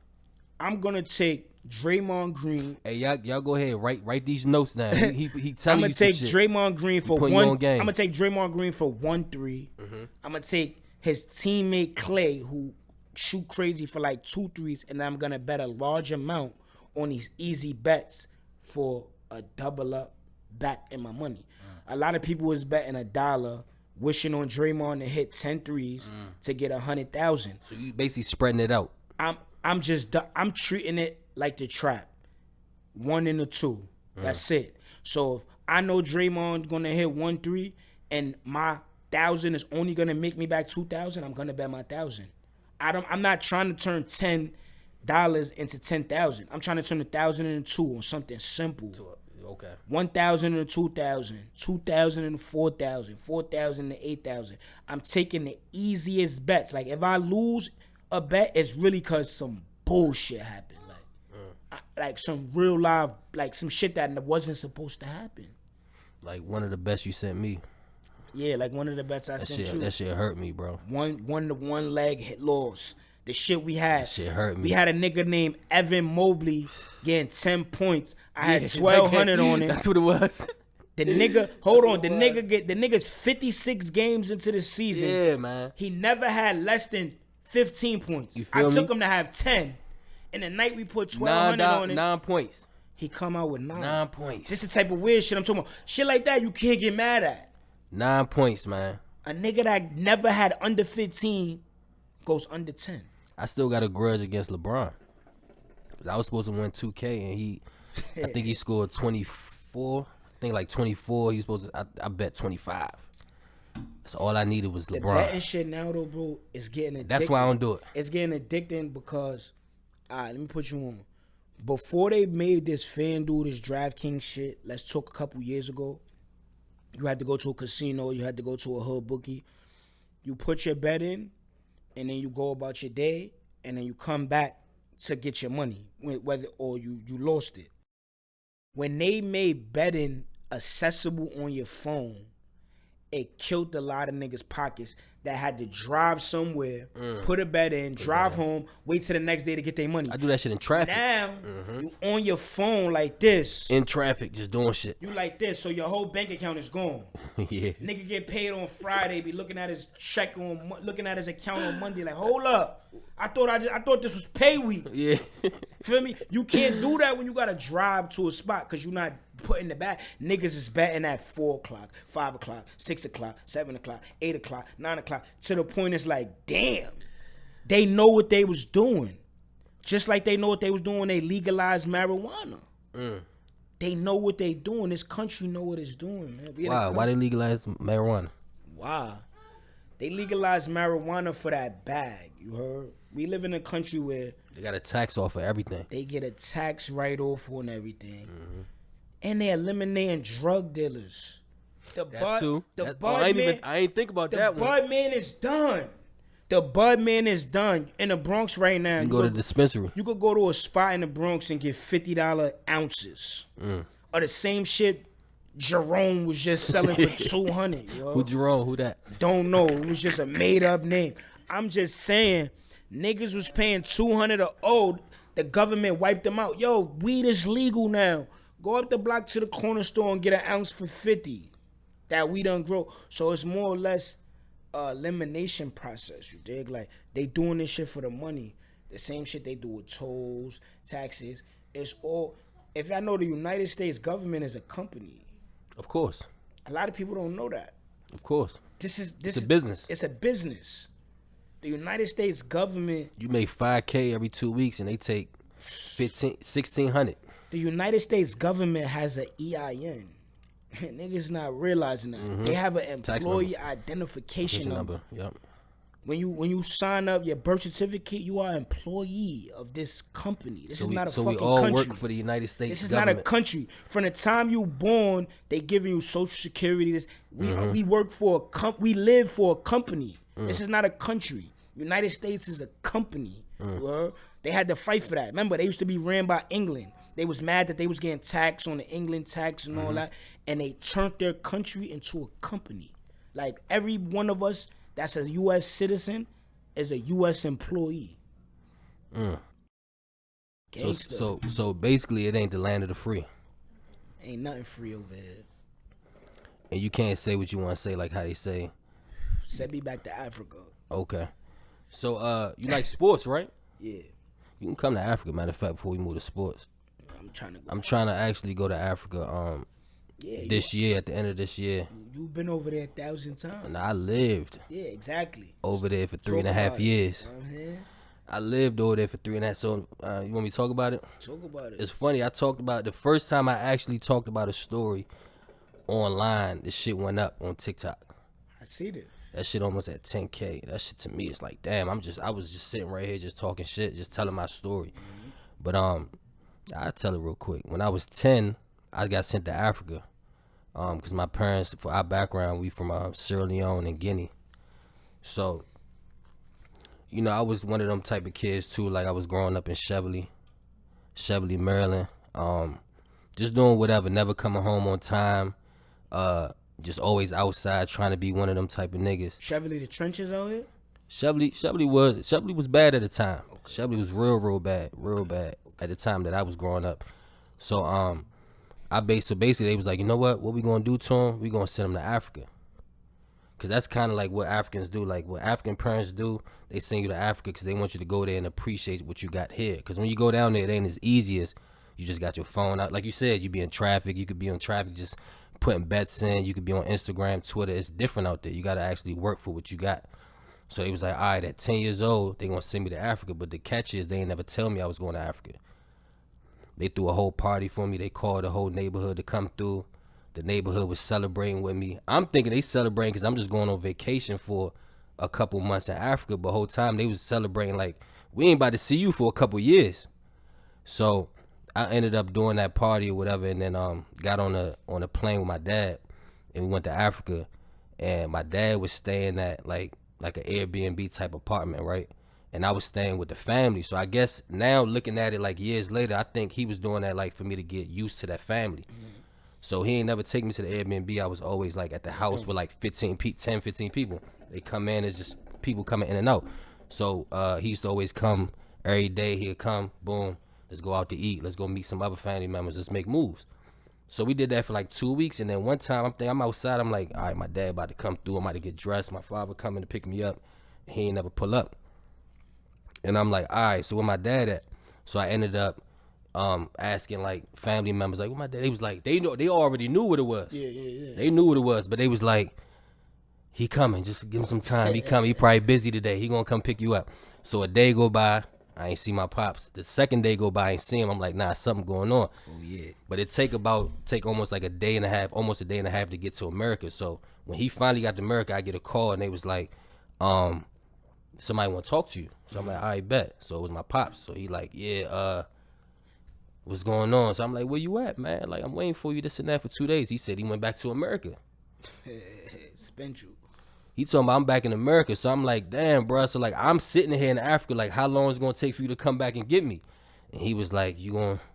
I'm going to take Draymond Green. Hey, y'all go ahead. Write these notes down. He telling you I'm gonna take shit. Draymond Green for one. I'm game. gonna take Draymond Green for 1 3. I'm gonna take his teammate Clay, who shoot crazy for like 2 threes, and I'm gonna bet a large amount on these easy bets for a double up back in my money. A lot of people was betting $1, wishing on Draymond to hit 10 threes to get 100,000. So you basically spreading it out. I'm treating it like the trap. 1 and a 2. That's it. So if I know Draymond's gonna hit 1 3 and my 1,000 is only gonna make me back 2,000, I'm gonna bet my 1,000. I'm not trying to turn $10 into 10,000. I'm trying to turn 1,000 into 2 on something simple. Okay. 1,000 into 2,000, 2,000 into 4,000, 4,000 to 8,000. I'm taking the easiest bets. Like if I lose a bet, it's really cause some bullshit happened. Like some real live, like some shit that wasn't supposed to happen. Like one of the bets you sent me. Yeah, like one of the bets I sent you. That shit hurt me, bro. One leg hit loss. The shit we had. That shit hurt me. We had a nigga named Evan Mobley getting 10 points. I had 1,200 on it. That's what it was. The nigga, hold on, the nigga's 56 games into the season. Yeah, man. He never had less than 15 points. You feel me? I took him to have 10. And the night we put 1,200 on it. 9 points. He come out with 9. 9 points. This is the type of weird shit I'm talking about. Shit like that you can't get mad at. 9 points, man. A nigga that never had under 15 goes under 10. I still got a grudge against LeBron. I was supposed to win 2K and I think he scored 24. think like 24. He was supposed to. I bet 25. That's all I needed was LeBron. The betting shit now though, bro, is getting addicting. That's why I don't do it. It's getting addicting because, let me put you on. Before they made this FanDuel, this DraftKings shit, let's talk a couple years ago, you had to go to a casino, you had to go to a hood bookie. You put your bet in, and then you go about your day, and then you come back to get your money, whether or you lost it. When they made betting accessible on your phone, it killed a lot of niggas' pockets that had to drive somewhere, put a bet in, drive home, wait till the next day to get their money. I do that shit in traffic. Now, you on your phone like this. In traffic, just doing shit. You like this, so your whole bank account is gone. Yeah. Nigga get paid on Friday, be looking at his check looking at his account on Monday, like, hold up. I thought this was pay week. Yeah. Feel me? You can't do that when you gotta drive to a spot because you're not putting the bet. Niggas is betting at 4 o'clock, 5 o'clock, 6 o'clock, 7 o'clock, 8 o'clock, 9 o'clock. To the point it's like, damn, they know what they was doing. Just like they know what they was doing when they legalized marijuana. They know what they doing. This country know what it's doing, man. Wow, why they legalize marijuana? Wow. They legalized marijuana for that bag, you heard? We live in a country where they got a tax off of everything. They get a tax write-off on everything. And they eliminating drug dealers. I ain't think about that one. The Bud Man is done. The Bud Man is done. In the Bronx right now. You go to the dispensary. You could go to a spot in the Bronx and get $50 ounces. Or the same shit Jerome was just selling for $200. Yo. Who Jerome? Who that? Don't know. It was just a made-up name. I'm just saying, niggas was paying $200 a old. The government wiped them out. Yo, weed is legal now. Go up the block to the corner store and get an ounce for $50 that we done grow. So it's more or less a elimination process, you dig? Like, they doing this shit for the money. The same shit they do with tolls, taxes. It's all, if y'all know, the United States government is a company. Of course. A lot of people don't know that. Of course. It's a business. It's a business. The United States government. You make $5K every 2 weeks and they take $1,600. The United States government has an EIN. Niggas not realizing that. They have an employee identification number. Yep. When you sign up your birth certificate, you are an employee of this company. This is not a fucking country. So we all work for the United States government. This is not a country. From the time you born, they giving you Social Security. We work for we live for a company. This is not a country. United States is a company. They had to fight for that. Remember, they used to be ran by England. They was mad that they was getting taxed on the England tax and all that, and they turned their country into a company. Like, every one of us that's a U.S. citizen is a U.S. employee. So basically, it ain't the land of the free. Ain't nothing free over here. And you can't say what you want to say, like how they say. Send me back to Africa. Okay. So you like sports, right? Yeah. You can come to Africa, matter of fact, before we move to sports. I'm trying to actually go to Africa this year, at the end of this year. You've been over there 1,000 times. And I lived. Yeah, exactly. Over there for 3.5 years. I lived over there for 3.5. So you want me to talk about it? Talk about it. It's funny. I talked about the first time I actually talked about a story online. This shit went up on TikTok. I see that. That shit almost at 10K. That shit to me, it's like, damn. I was just sitting right here, just talking shit, just telling my story. But I'll tell it real quick. When I was 10, I got sent to Africa. Because my parents, for our background, we from Sierra Leone and Guinea. So, you know, I was one of them type of kids too. Like, I was growing up in Chevy, Maryland. Just doing whatever, never coming home on time. Just always outside trying to be one of them type of niggas. Chevy the trenches out here? Chevy was bad at the time. Okay. Chevy was real bad at the time that I was growing up. So basically they was like, you know what we gonna do to him? We gonna send him to Africa. Cause that's kind of like what Africans do. Like what African parents do, they send you to Africa because they want you to go there and appreciate what you got here. Cause when you go down there, it ain't as easy as you just got your phone out. Like you said, you be in traffic. You could be on traffic just putting bets in. You could be on Instagram, Twitter. It's different out there. You gotta actually work for what you got. So they was like, all right, at 10 years old, they gonna send me to Africa. But the catch is they ain't never tell me I was going to Africa. They threw a whole party for me. They called the whole neighborhood to come through. The neighborhood was celebrating with me. I'm thinking they celebrating because I'm just going on vacation for a couple months in Africa. But whole time they was celebrating like we ain't about to see you for a couple years. So I ended up doing that party or whatever, and then got on a plane with my dad, and we went to Africa. And my dad was staying at like an Airbnb type apartment, right? And I was staying with the family. So I guess now looking at it like years later, I think he was doing that like for me to get used to that family. So he ain't never take me to the Airbnb. I was always like at the house with like 10, 15 people. They come in, it's just people coming in and out. So he used to always come every day. He'd come, boom, let's go out to eat. Let's go meet some other family members. Let's make moves. So we did that for like 2 weeks. And then one time I'm outside. I'm like, all right, my dad about to come through. I'm about to get dressed. My father coming to pick me up. And he ain't never pull up. And I'm like, all right, so where my dad at? So I ended up asking like family members, like, what my dad? They was like, they already knew what it was. Yeah. They knew what it was, but they was like, he coming, just give him some time. He coming, he probably busy today. He gonna come pick you up. So a day go by, I ain't see my pops. The second day go by, I ain't see him. I'm like, nah, something going on. Oh yeah. But it take almost like a day and a half to get to America. So when he finally got to America, I get a call and they was like, somebody want to talk to you. So I'm like, all right, bet. So it was my pops. So he like, yeah, what's going on? So I'm like, where you at, man? Like, I'm waiting for you, this and that for 2 days. He said he went back to America. Spent you. He told me I'm back in America. So I'm like, damn, bro. So like, I'm sitting here in Africa. Like, how long is it gonna take for you to come back and get me? And he was like,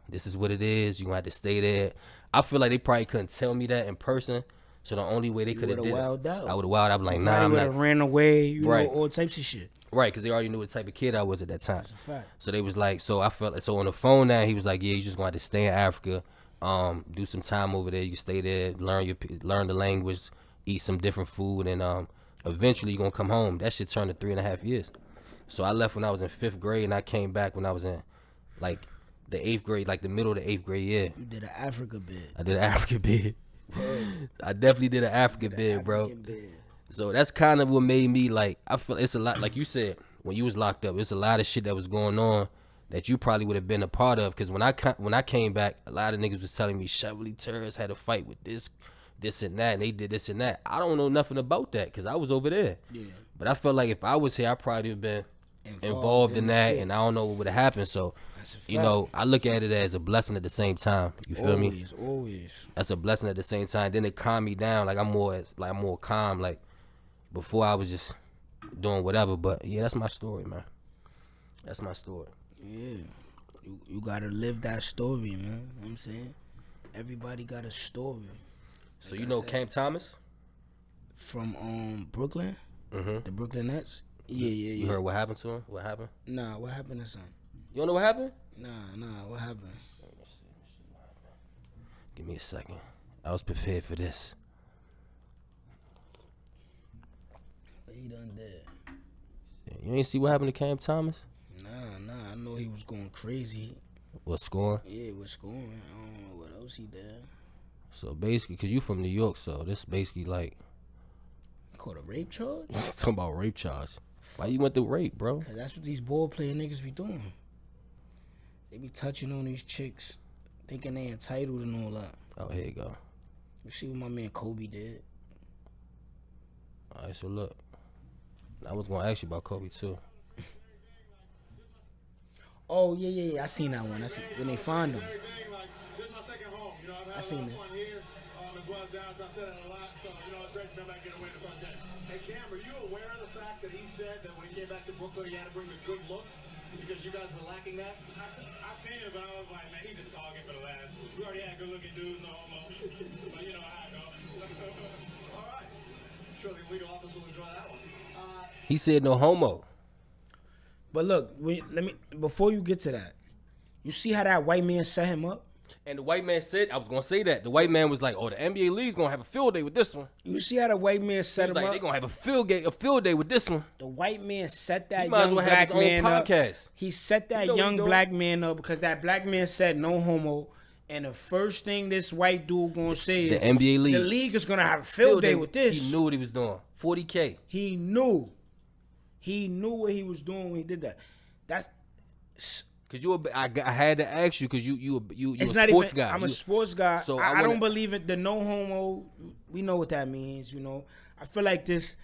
this is what it is. You gonna have to stay there. I feel like they probably couldn't tell me that in person. So the only way they could have did it, I would have wilded. I'd be like, nah, I'm not. Ran away, you know, all types of shit. Right, because they already knew what type of kid I was at that time. That's a fact. So they was like, so I felt like, so on the phone now, he was like, yeah, you just going to stay in Africa, do some time over there. You can stay there, learn the language, eat some different food, and eventually you're going to come home. That shit turned to 3.5 years. So I left when I was in 5th grade, and I came back when I was in, like, the 8th grade, like the middle of the 8th grade year. You did an Africa bid. I did an Africa bid. I definitely did an Africa bid, bro. So that's kind of what made me like, I feel it's a lot, like you said, when you was locked up, it's a lot of shit that was going on that you probably would have been a part of. Because when I came back, a lot of niggas was telling me Chevy terrorists had a fight with this and that, and they did this and that. I don't know nothing about that because I was over there. Yeah. But I felt like if I was here, I probably would have been involved in that, and I don't know what would have happened. So, you know, I look at it as a blessing at the same time. You feel me? Always. That's a blessing at the same time. Then it calmed me down. Like I'm more calm. Like before, I was just doing whatever. But yeah, that's my story, man. That's my story. Yeah, you gotta live that story, man. You know what I'm saying, everybody got a story. So like you know Cam Thomas from Brooklyn, the Brooklyn Nets. Yeah. You heard what happened to him? What happened? Nah, what happened to son? You don't know what happened? Nah, what happened? Give me a second. I was prepared for this. He done dead. You ain't see what happened to Cam Thomas? Nah. I know he was going crazy. What, scoring? Yeah, was scoring. I don't know what else he did. So basically, cause you from New York, so this basically like called a rape charge. Talking about rape charge. Why you went through rape, bro? Cause that's what these ball playing niggas be doing. They be touching on these chicks, thinking they entitled and all that. Oh, here you go. You see what my man Kobe did. All right, so look, I was gonna ask you about Kobe too. Oh yeah. I seen that one. I seen when they find him. I seen this. As well as Dallas, I've said it a lot, so it's great to come back and win the front end. Hey Cam, are you aware of the fact that he said that when he came back to Brooklyn, he had to bring the good looks because you guys were lacking that? I seen it, but I was like, man, he just talking for the last. We already had good-looking dudes, no homo. But you know how I go. All right. I'm sure the legal office will enjoy that one. He said no homo. But look, before you get to that, you see how that white man set him up? And the white man said, I was going to say that. The white man was like, oh, the NBA League's going to have a field day with this one. You see how the white man set him like, up? They're going to have a field day with this one. The white man set that might as young well black have his own man up. podcast. He set that young black man up because that black man said no homo. And the first thing this white dude going to say is, the NBA League. The league is going to have a field day with this. He knew what he was doing. $40K. He knew what he was doing when he did that. Cause I had to ask you because you a It's not sports even, guy. I'm a sports guy. So I don't believe in the no homo. We know what that means, you know. I feel like this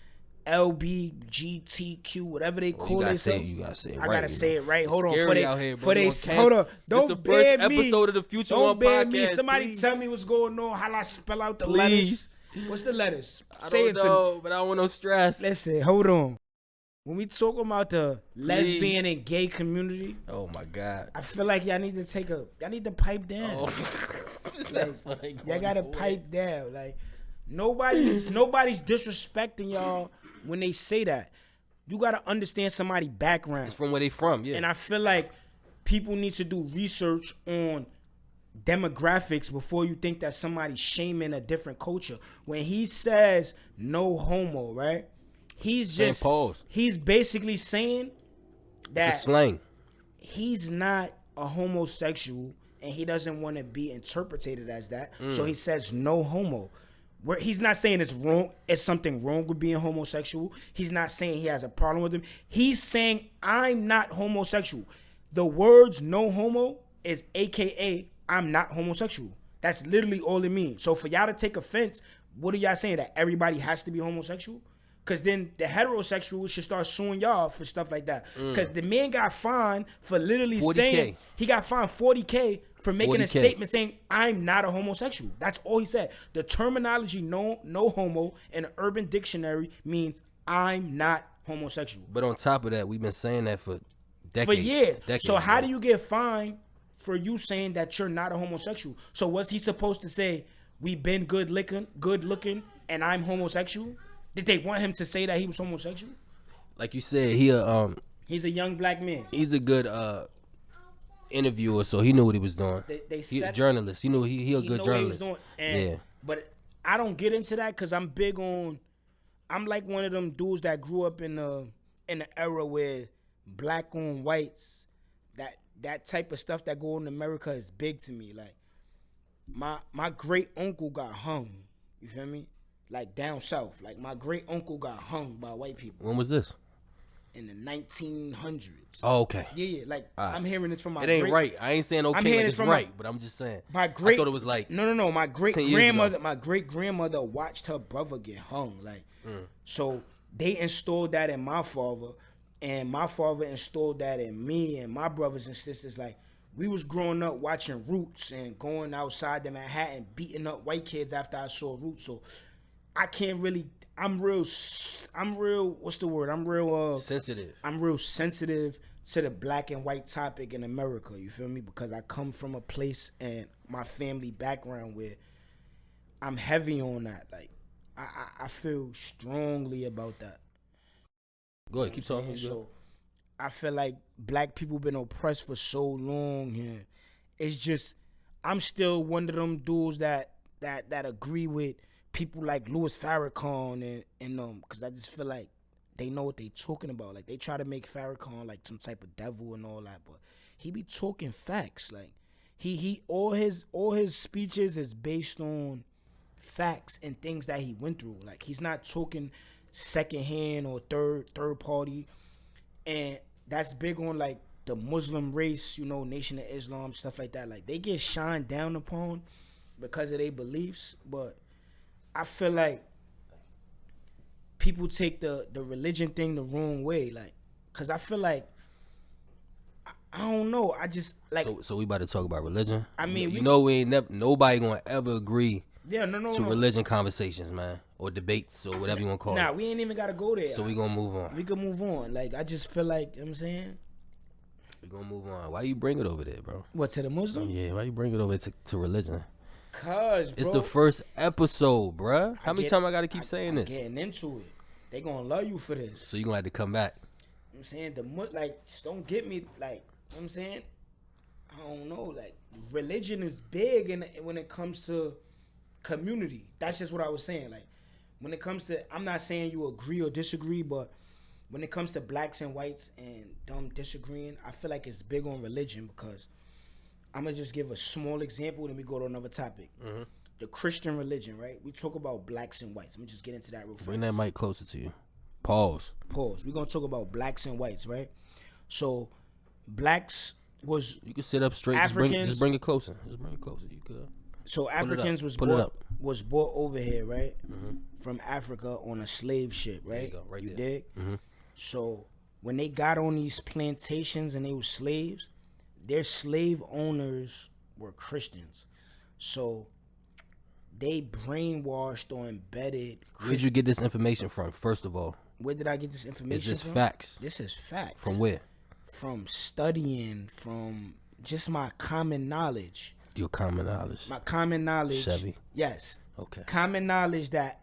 LBGTQ, whatever they call it. You gotta say it right. I gotta say it right. Hold on. Scary For they, out here, bro. for they, hold on. Don't the bear first me. episode of the Future Don't One bear podcast. me. Somebody please. tell me what's going on. How I spell out the Please. letters? What's the letters? Say it to me. But I don't want no stress. Listen, hold on. When we talk about the lesbian and gay community, oh my God, I feel like y'all need to pipe down. Oh. Y'all gotta pipe down. Like nobody's disrespecting y'all when they say that. You gotta understand somebody's background. It's from where they from, yeah. And I feel like people need to do research on demographics before you think that somebody's shaming a different culture. When he says no homo, right? He's basically saying that it's a slang. He's not a homosexual and he doesn't want to be interpreted as that. So he says no homo. Where he's not saying it's wrong, it's something wrong with being homosexual. He's not saying he has a problem with him. He's saying I'm not homosexual. The words no homo is AKA I'm not homosexual. That's literally all it means. So for y'all to take offense, what are y'all saying? That everybody has to be homosexual? Because then the heterosexuals should start suing y'all for stuff like that. Because the man got fined for literally 40K. saying, he got fined $40K for making 40K. a statement saying, I'm not a homosexual. That's all he said. The terminology no homo in an Urban Dictionary means I'm not homosexual. But on top of that, we've been saying that for decades. For years. So how bro. do you get fined for you saying that you're not a homosexual? So was he supposed to say, we've been good looking, and I'm homosexual? Did they want him to say that he was homosexual? Like you said, he's a young black man. He's a good interviewer, so he knew what he was doing. He's a journalist. He knew he a good journalist. What he was doing. Yeah. But I don't get into that because I'm big on. I'm like one of them dudes that grew up in the era where black on whites, that type of stuff that go on in America is big to me. Like my great uncle got hung. You feel me? Like down south. Like my great uncle got hung by white people. When was this? In the 1900s. Oh, okay. Yeah. Like I'm hearing this from my. It ain't right. I ain't saying okay, like it's right, but I'm just saying. I thought it was like no. My great grandmother watched her brother get hung. Like, so they installed that in my father, and my father installed that in me and my brothers and sisters. Like, we was growing up watching Roots and going outside to Manhattan beating up white kids after I saw Roots. So I can't really. I'm real. What's the word? I'm real sensitive. I'm real sensitive to the black and white topic in America. You feel me? Because I come from a place and my family background where I'm heavy on that. Like, I feel strongly about that. Go ahead, keep talking. So I feel like black people been oppressed for so long here. It's just I'm still one of them dudes that agree with people like Louis Farrakhan and because I just feel like they know what they talking about. Like, they try to make Farrakhan like some type of devil and all that, but he be talking facts. Like, he all his speeches is based on facts and things that he went through. Like, he's not talking secondhand or third party. And that's big on like the Muslim race, you know, Nation of Islam, stuff like that. Like, they get shined down upon because of their beliefs, but I feel like people take the religion thing the wrong way. Like, cause I feel like I don't know. I just like. So we about to talk about religion. I mean, we ain't nobody gonna ever agree. Yeah, no. Religion conversations, man, or debates, or whatever you want to call it. Nah, we ain't even gotta go there. So we gonna move on. We can move on. Like, I just feel like, you know what I'm saying? We gonna move on. Why you bring it over there, bro? What, to the Muslim? Yeah, why you bring it over to religion? Cause, bro, it's the first episode, bruh. How many times I gotta keep saying this? Getting into it. They gonna love you for this. So you gonna have to come back. You know what I'm saying? Like, don't get me, like, you know what I'm saying? I don't know. Like, religion is big when it comes to community. That's just what I was saying. Like, when it comes to, I'm not saying you agree or disagree, but when it comes to blacks and whites and them disagreeing, I feel like it's big on religion because I'm going to just give a small example, then we go to another topic. Mm-hmm. The Christian religion, right? We talk about blacks and whites. Let me just get into that real fast. Bring that mic closer to you. Pause. We're going to talk about blacks and whites, right? So blacks was You can sit up straight. Africans- Just bring it closer. Just bring it closer. You could. so Africans was Pull it brought up. was brought over here, right? From Africa on a slave ship, right? There you go, right there. Dig? So when they got on these plantations and they were slaves, their slave owners were Christians. So they brainwashed or embedded. Where'd you get this information from? First of all, Where did I get this information is this from? facts? This is facts. From where? From studying, from just my common knowledge. Your common knowledge. My common knowledge. Chevy. Yes. Okay. Common knowledge that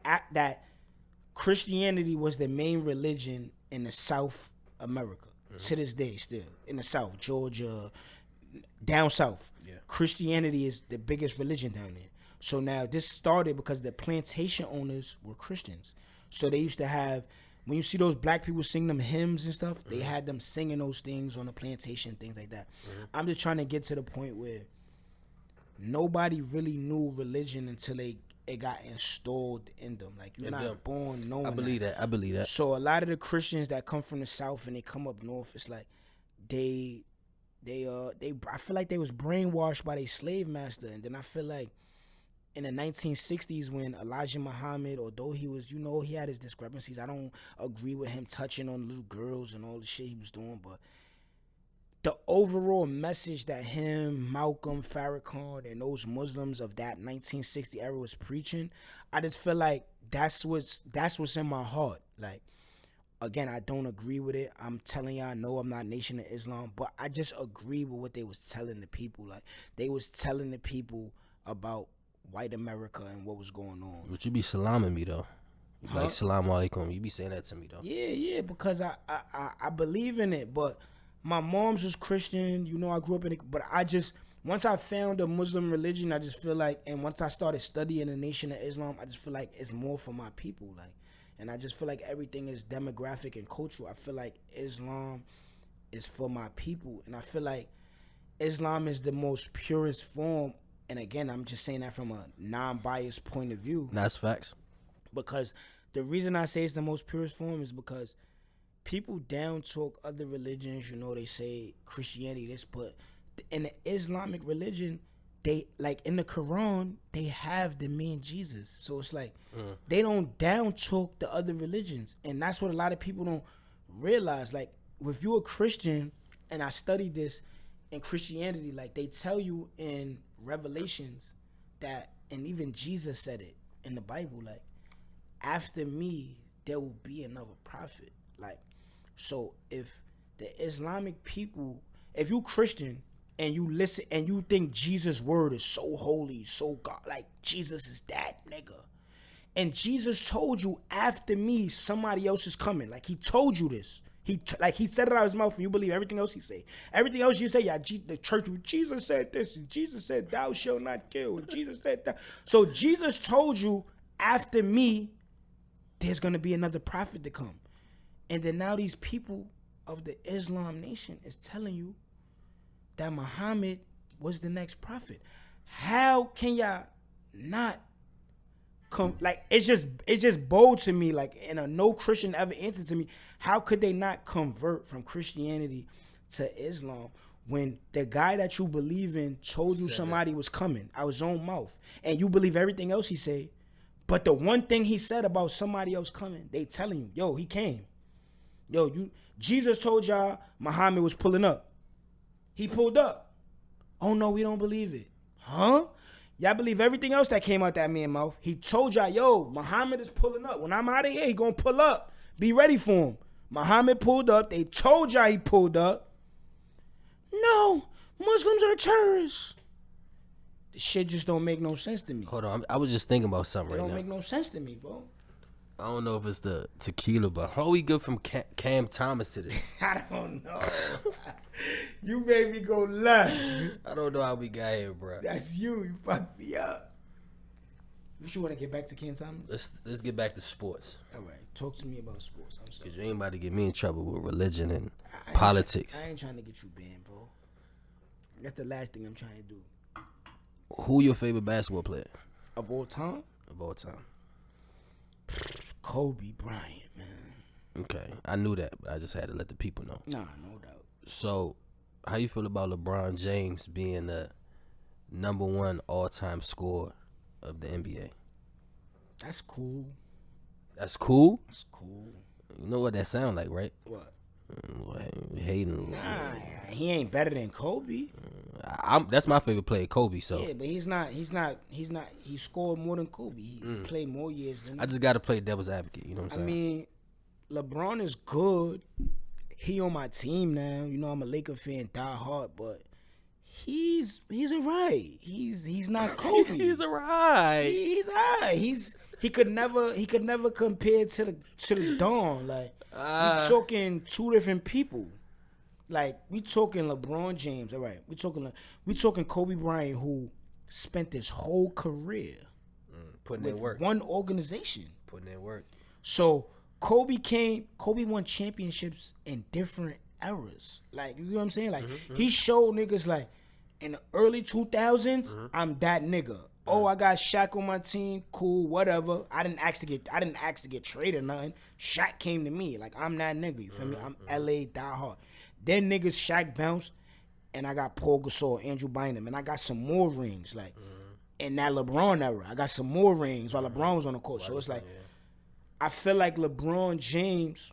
Christianity was the main religion in the South America to this day, still in the South, Georgia, down south. Yeah. Christianity is the biggest religion down there. So now this started because the plantation owners were Christians. So they used to have, when you see those black people sing them hymns and stuff, they had them singing those things on the plantation, things like that. I'm just trying to get to the point where nobody really knew religion until it got installed in them. Like, you're not born knowing I believe that. I believe that. So a lot of the Christians that come from the South and they come up north, it's like they I feel like they was brainwashed by their slave master. And then I feel like in the 1960s when Elijah Muhammad, although he was, he had his discrepancies, I don't agree with him touching on little girls and all the shit he was doing, but the overall message that him, Malcolm, Farrakhan, and those Muslims of that 1960 era was preaching, I just feel like that's what's in my heart. Like, again, I don't agree with it. I'm telling y'all, no, I'm not Nation of Islam, but I just agree with what they was telling the people. Like, they was telling the people about white America and what was going on. But you be salaming me though. You be like, salam alaikum. You be saying that to me though. Yeah, because I believe in it, but my mom's was Christian, I grew up in it, but once I found a Muslim religion, I just feel like, and once I started studying the Nation of Islam, I just feel like it's more for my people, like, and I just feel like everything is demographic and cultural. I feel like Islam is for my people, and I feel like Islam is the most purest form, and again, I'm just saying that from a non-biased point of view. That's facts. Because the reason I say it's the most purest form is because people down talk other religions, they say Christianity this, but in the Islamic religion, they, like in the Quran, they have the man Jesus. So it's like they don't down talk the other religions. And that's what a lot of people don't realize. Like, if you're a Christian, and I studied this in Christianity, like they tell you in Revelations that, and even Jesus said it in the Bible, like, after me, there will be another prophet. Like, so if the Islamic people, if you Christian and you listen and you think Jesus' word is so holy, so God, like Jesus is that nigga, and Jesus told you, after me, somebody else is coming. Like, he told you this. He said it out of his mouth, and you believe everything else he say. Everything else you say, the church, Jesus said this, and Jesus said, thou shalt not kill, and Jesus said that. So Jesus told you, after me, there's going to be another prophet to come. And then now these people of the Islam nation is telling you that Muhammad was the next prophet. How can y'all not come? Like, it's just bold to me. Like, and no Christian ever answered to me, how could they not convert from Christianity to Islam when the guy that you believe in told you somebody was coming out his own mouth, and you believe everything else he say, but the one thing he said about somebody else coming, they telling you, yo, he came. Yo, Jesus told y'all Muhammad was pulling up. He pulled up. Oh no, we don't believe it. Huh? Y'all believe everything else that came out that man's mouth. He told y'all, yo, Muhammad is pulling up. When I'm out of here, he gonna pull up. Be ready for him. Muhammad pulled up. They told y'all he pulled up. No, Muslims are terrorists. This shit just don't make no sense to me. Hold on, I was just thinking about something It right don't now. make no sense to me, bro. I don't know if it's the tequila, but how we go from Cam Thomas to this? I don't know. You made me go left. I don't know how we got here, bro. That's you. You fucked me up. You want to get back to Ken Thomas? Let's get back to sports. All right. Talk to me about sports. I'm sorry. Cause you ain't about to get me in trouble with religion and I politics. I ain't trying to get you banned, bro. That's the last thing I'm trying to do. Who your favorite basketball player Of all time? of all time? Kobe Bryant, man. Okay, I knew that, but I just had to let the people know. Nah, no doubt. So, How you feel about LeBron James being the #1 all-time scorer of the NBA? That's cool. That's cool. That's cool. You know what that sound like, right? What? Hating. Nah, he ain't better than Kobe. That's my favorite player, Kobe. So Yeah, but he's not. He scored more than Kobe. He played more years than. I just gotta play devil's advocate. You know what I'm I saying? mean, LeBron is good. He on my team now. You know, I'm a Laker fan, die hard, but he's alright. He's not Kobe. He's alright. He's alright. He could never compare to the Dawn. Like we talking two different people. Like we talking LeBron James. All right, we talking Kobe Bryant, who spent his whole career Putting in with work. one organization. Putting in work. So Kobe won championships in different eras. Like, you know what I'm saying? Like, he showed niggas, like, in the early 2000s, I'm that nigga. Oh, I got Shaq on my team, cool, whatever. I didn't ask to get traded or nothing. Shaq came to me. Like, I'm that nigga, you feel me? I'm LA die hard. Then niggas Shaq bounced, and I got Paul Gasol, Andrew Bynum, and I got some more rings, like, in that LeBron era. I got some more rings while LeBron was on the court. So it's like, I feel like LeBron James,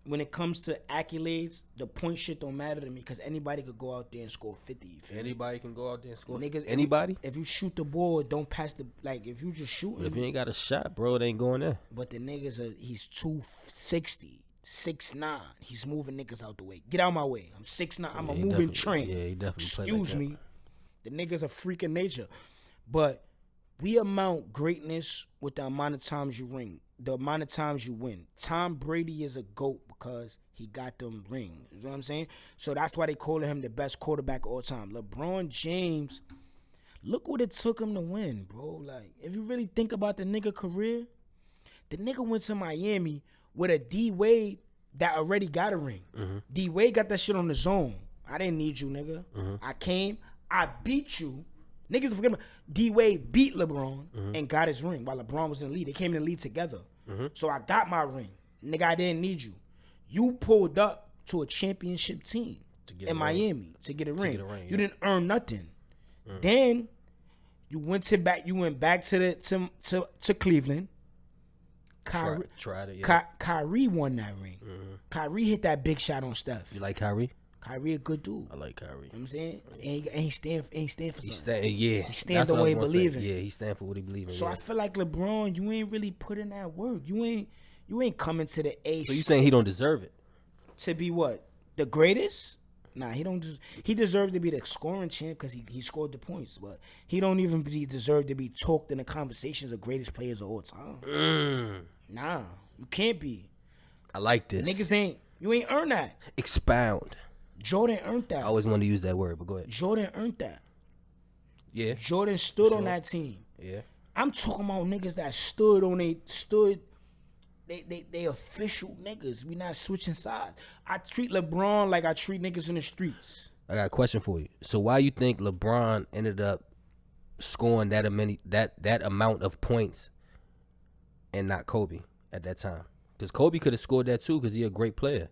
when it comes to accolades, the point shit don't matter to me because anybody could go out there and score 50. You feel me? Anybody can go out there and score. Niggas, Anybody? If you shoot the ball, don't pass the, like, if you just shooting. But if you ain't got a shot, bro, it ain't going there. But the niggas he's 260, 6'9". He's moving niggas out the way. Get out my way. I'm 6'9". I'm a moving train. Yeah, he definitely played Excuse like me. The niggas a freak of nature. But we amount greatness with the amount of times you ring, the amount of times you win. Tom Brady is a GOAT because he got them rings. You know what I'm saying? So that's why they call him the best quarterback of all time. LeBron James, look what it took him to win, bro. Like, if you really think about the nigga career, the nigga went to Miami with a D-Wade that already got a ring. D-Wade got that shit on the zone. I didn't need you, nigga. I came, I beat you. Niggas forget about D-Wade beat LeBron and got his ring while LeBron was in the lead. They came in the lead together. So I got my ring. Nigga, I didn't need you. You pulled up to a championship team in Miami to get a ring. You didn't earn nothing. Then you went back to Cleveland. Tried it, yeah. Kyrie won that ring. Kyrie hit that big shot on Steph. You like Kyrie? Kyrie a good dude. I like Kyrie. You know what I'm saying? And he stand for something. He stand the way he believe in. Yeah, he stand for what he believe in. So I feel like LeBron, you ain't really put in that work. You ain't coming to the A. So you saying he don't deserve it? To be what? The greatest? Nah, he don't. He deserved to be the scoring champ because he scored the points, but he don't even deserve to be talked in the conversations of greatest players of all time. Nah, you can't be. I like this. You ain't earned that. Expound. Jordan earned that. I always wanted to use that word, but go ahead. Jordan earned that. Yeah. Jordan stood on that team. Yeah. I'm talking about niggas that they official niggas. We not switching sides. I treat LeBron like I treat niggas in the streets. I got a question for you. So why you think LeBron ended up scoring that amount of points and not Kobe at that time? Because Kobe could have scored that too because he a great player.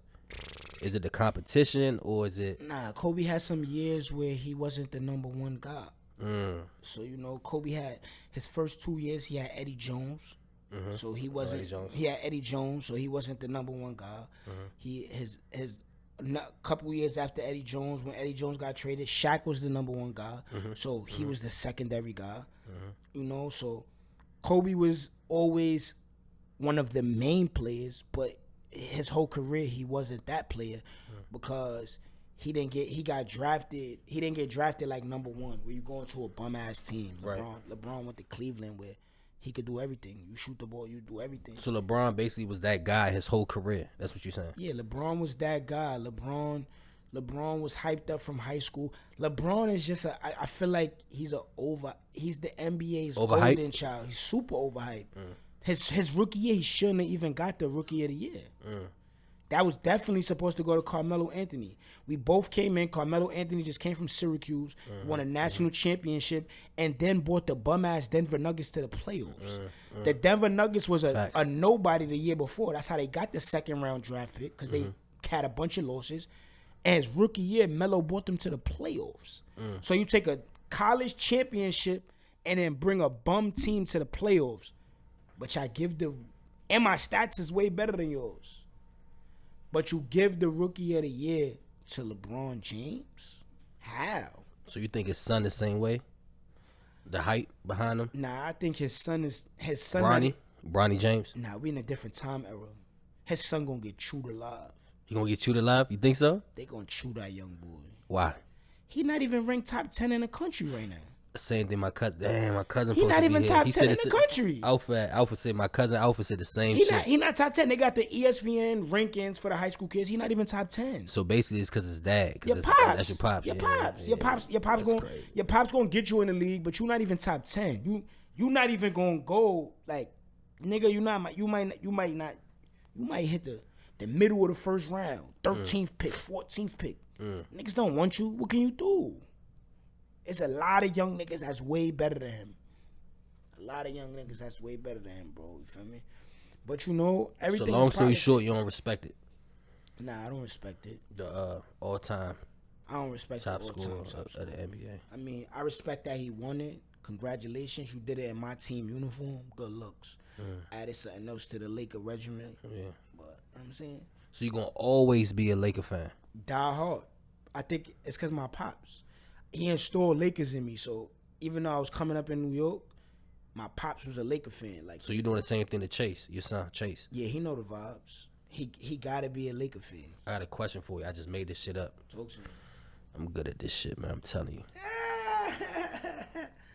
Is it the competition or is it? Nah, Kobe had some years where he wasn't the *1 guy. So, you know, Kobe had his first 2 years, he had Eddie Jones. So he wasn't. He had Eddie Jones, so he wasn't the #1 guy. His couple years after Eddie Jones, when Eddie Jones got traded, Shaq was the #1 guy. So he was the secondary guy. You know, so Kobe was always one of the main players, but his whole career he wasn't that player because he didn't get drafted like #1 where you going to a bum ass team. LeBron went to Cleveland where he could do everything. You shoot the ball, you do everything. So LeBron basically was that guy his whole career. That's what you're saying? Yeah, LeBron was that guy. LeBron was hyped up from high school. LeBron is just I feel like he's the NBA's golden child. He's super overhyped. His rookie year, he shouldn't have even got the rookie of the year. That was definitely supposed to go to Carmelo Anthony. We both came in. Carmelo Anthony just came from Syracuse, won a national championship, and then brought the bum-ass Denver Nuggets to the playoffs. The Denver Nuggets was a nobody the year before. That's how they got the second-round draft pick because they had a bunch of losses. And his rookie year, Melo brought them to the playoffs. So you take a college championship and then bring a bum team to the playoffs. But y'all give and my stats is way better than yours. But you give the rookie of the year to LeBron James? How? So you think his son the same way? The height behind him? Nah, I think his son. Bronny James? Nah, we in a different time era. His son gonna get chewed alive. He gonna get chewed alive? You think so? They gonna chew that young boy. Why? He not even ranked top 10 in the country right now. Same thing. My cousin. Damn, my cousin. He not even top 10 in the country. Alpha said my cousin Alpha said the same He shit. He not top 10. They got the ESPN rankings for the high school kids. He not even top 10. So basically, it's because his dad. Your That's your pops. Your Yeah, pops. yeah, Your pops. Your pops that's going. crazy. Your pops gonna get you in the league, but you not even top 10. You not even gonna go like, nigga. You might hit the middle of the first round, 13th pick, 14th pick. Niggas don't want you. What can you do? It's a lot of young niggas that's way better than him. A lot of young niggas that's way better than him, bro. You feel me? But you know, everything. So long story short, you don't respect it. Nah, I don't respect it. The all-time I don't respect top the scorer all-time of the NBA. I mean, I respect that he won it. Congratulations, you did it in my team uniform. Good looks. Added something else to the Laker regimen. Yeah. But you know what I'm saying, So you gonna always be a Laker fan? die hard. I think it's because my pops. He installed Lakers in me. So even though I was coming up in New York, my pops was a Laker fan. Like, So you doing the same thing to Chase, your son Chase? yeah, he know the vibes. He gotta be a Laker fan. I got a question for you. I just made this shit up. Talk to me. I'm good at this shit, man. I'm telling you.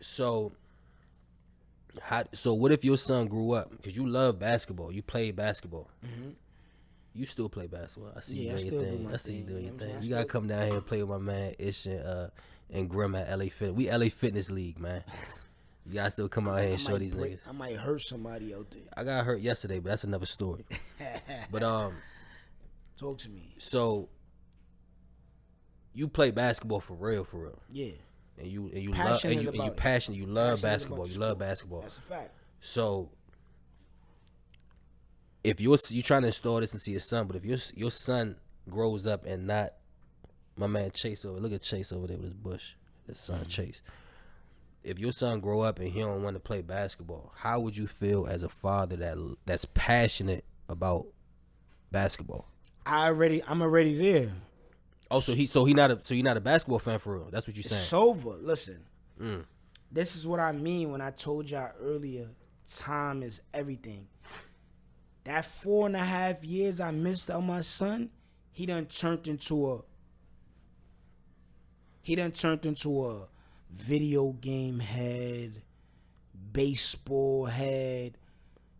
So what if your son grew up? Because you love basketball. You played basketball. You still play basketball. I see Yeah, I you still doing do your thing. my I see you thing, doing you your know what I'm thing. saying? You gotta come down here and play with my man Ish and Grim at LA Fitness. We LA Fitness League, man. You gotta still come out here and show these niggas. I might hurt somebody out there. I got hurt yesterday, but that's another story. But Talk to me. so you play basketball for real, Yeah. and you Passionate love and you about it. passionate. You love Passionate basketball. about You the love sport. basketball. That's a fact. So if you trying to install this into your son, but if your son grows up and not my man Chase over, look at Chase over there with his bush, his son Chase. If your son grow up and he don't want to play basketball, how would you feel as a father that's passionate about basketball? I'm already there. Oh, so you're not a basketball fan for real? That's what you're saying? It's over. Listen, this is what I mean when I told y'all earlier. Time is everything. That 4.5 years I missed on my son, he done turned into a video game head, baseball head.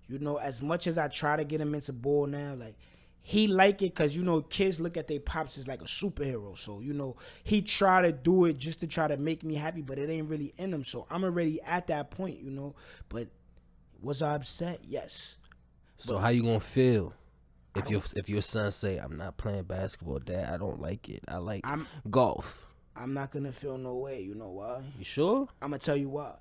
You know, as much as I try to get him into ball now, like, he like it because, you know, kids look at their pops as like a superhero. So, you know, he try to do it just to try to make me happy, but it ain't really in him. So I'm already at that point, you know. But was I upset? Yes. So how you gonna feel if your son say, I'm not playing basketball, Dad, I don't like it. I like golf. I'm not going to feel no way. You know why? You sure? I'm going to tell you why.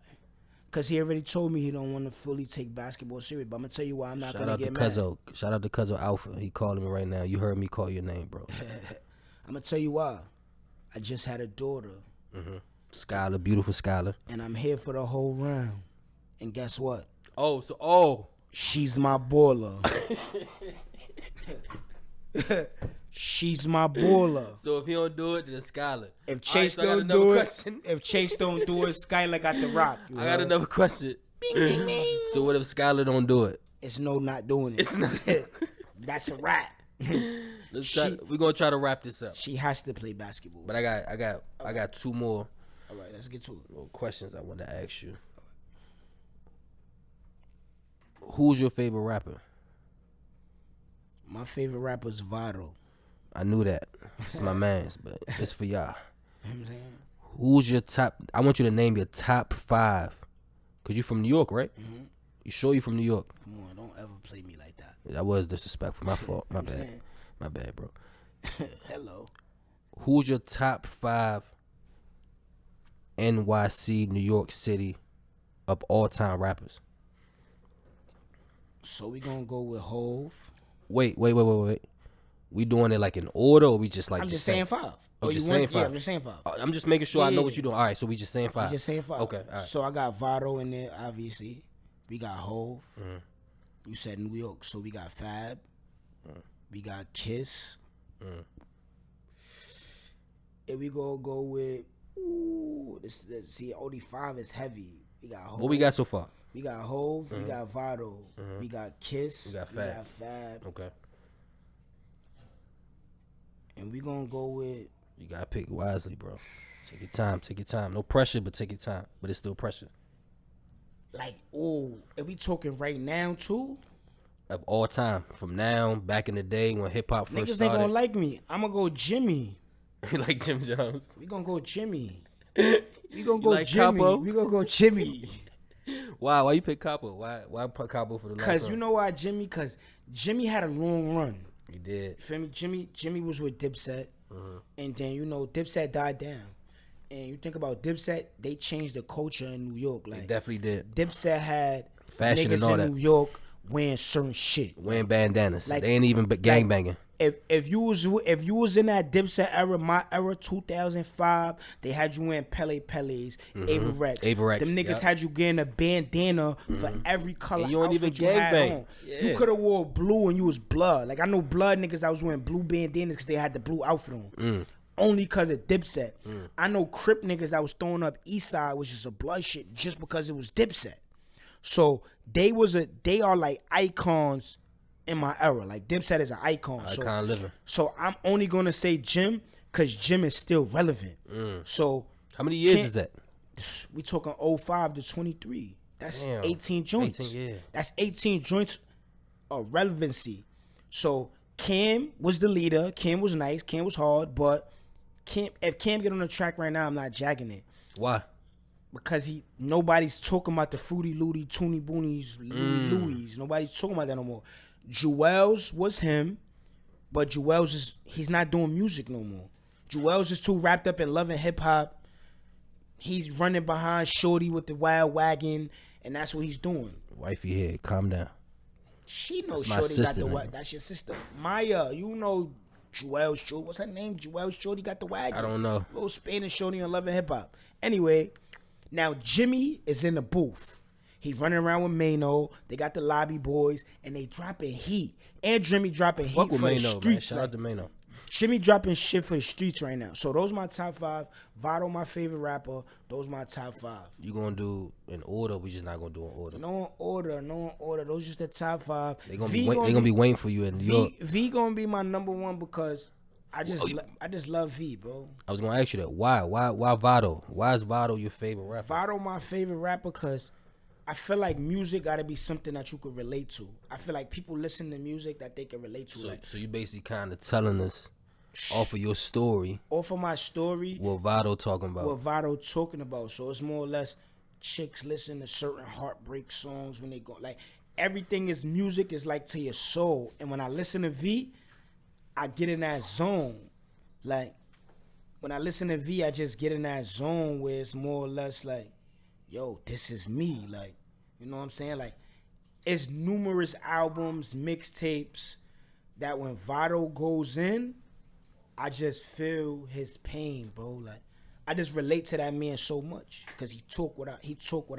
Because he already told me he don't want to fully take basketball serious. But I'm going to tell you why I'm not going to get mad. Shout out to Cuzzo Alpha. He calling me right now. You heard me call your name, bro. I'm going to tell you why. I just had a daughter. Skylar, beautiful Skylar. And I'm here for the whole round. And guess what? Oh. She's my baller. She's my baller. So if he don't do it, then it's Skylar. If Chase don't do it, Skylar got the rock. I got another question. Bing, bing. So what if Skylar don't do it? It's no not doing it. It's not. That's a wrap. We're gonna try to wrap this up. She has to play basketball. But I got two more. All right, let's get to it. Questions I want to ask you. Who's your favorite rapper? My favorite rapper is Vado. I knew that. It's my man's, but it's for y'all. You know what I'm saying? Who's your top? I want you to name your top 5. Cause you from New York, right? Mm-hmm. You sure you from New York? Come on, don't ever play me like that. That was disrespectful. My fault. My bad. Saying? My bad, bro. Hello. Who's your top 5 NYC, New York City of all time rappers? So we gonna go with Hove. Wait. We doing it like in order, or we just like I'm just saying 5. Oh, Or just you saying want- 5. Yeah, I'm just saying 5. I'm just making sure I know Yeah. what you're doing. All right, so we just saying 5. I'm just saying 5. Okay, all right. So I got Vado in there, obviously. We got Hove. Mm-hmm. You said New York, so we got Fab. We got Kiss. And we gonna go with this see OD5 is heavy. We got Hove. What we got so far? We got Hove. We got Vado. We got Kiss. We got Fab. Okay. And we gonna go with. You gotta pick wisely, bro. Take your time. Take your time. No pressure, but take your time. But it's still pressure. Like, if we talking right now too, Of all time, from now back in the day when hip hop first niggas ain't started. gonna like me. I'm gonna go Jimmy. Like Jim Jones. We gonna go Jimmy. We gonna go like Jimmy. Capo? We gonna go Jimmy. Why you pick Capo? Why put Capo for the last Cause one? you know why Jimmy? Cause Jimmy had a long run. He did. You feel me? Jimmy was with Dipset, and then Dipset died down. And you think about Dipset, they changed the culture in New York. Like He definitely did. Dipset had Fashion niggas and all in that. New York wearing certain shit. Wearing bandanas. Like- They ain't even gang banging. If you was in that Dipset era, my era, 2005, they had you wearing Peles, Averex. Averex, Them niggas yep. had you getting a bandana for every color And you don't even outfit you had gangbang. on. Yeah. You could have wore blue and you was blood. Like I know blood niggas that was wearing blue bandanas because they had the blue outfit on. Only because of Dipset. I know Crip niggas that was throwing up East Side, which is a blood shit, just because it was Dipset. So they are like icons in my era. Like Dipset is an icon. Icon living. So I'm only gonna say Jim because Jim is still relevant. So How many years can't- is that? we talking 05 to 23. That's Damn. 18 joints. 18, yeah. That's 18 joints of relevancy. So Cam was the leader. Cam was nice. Cam was hard. But if Cam get on the track right now, I'm not jacking it. Why? Because nobody's talking about the Fruity Looty, Toonie Boonies, Louis. Nobody's talking about that no more. Jewels was him, but he's not doing music no more. Jewels is too wrapped up in loving hip hop. He's running behind Shorty with the wild wagon, and that's what he's doing. Wifey here, calm down. She knows That's my Shorty got sister, the nigga. wagon. That's your sister. Maya, you know Jewel Shorty. What's her name? Jewel Shorty got the wagon. I don't know. Little Spanish Shorty on loving hip hop. Anyway, now Jimmy is in the booth. He's running around with Mano. They got the lobby boys, and they dropping heat. And Jimmy dropping heat Fuck for with the Mano, man. streets. Shout out to Mano. Jimmy dropping shit for the streets right now. So those my top 5. Vado, my favorite rapper. Those my top 5. You gonna do in order? We just not gonna do in order. No order. Those just the top 5. They gonna be waiting for you in New York. V gonna be my number 1 because I just love V, bro. I was gonna ask you that. Why Vado? Why is Vado your favorite rapper? Vado my favorite rapper because I feel like music gotta be something that you could relate to. I feel like people listen to music that they can relate to. So you basically kind of telling us off of your story off of my story, what Vado talking about. what Vado talking about. So it's more or less chicks listen to certain heartbreak songs when they go. Like everything is music is like to your soul. And when I listen to V, I get in that zone. Like when I listen to V, I just get in that zone where it's more or less like, yo, this is me. Like, you know what I'm saying? Like, it's numerous albums, mixtapes that when Vado goes in, I just feel his pain, bro. Like, I just relate to that man so much because he talk what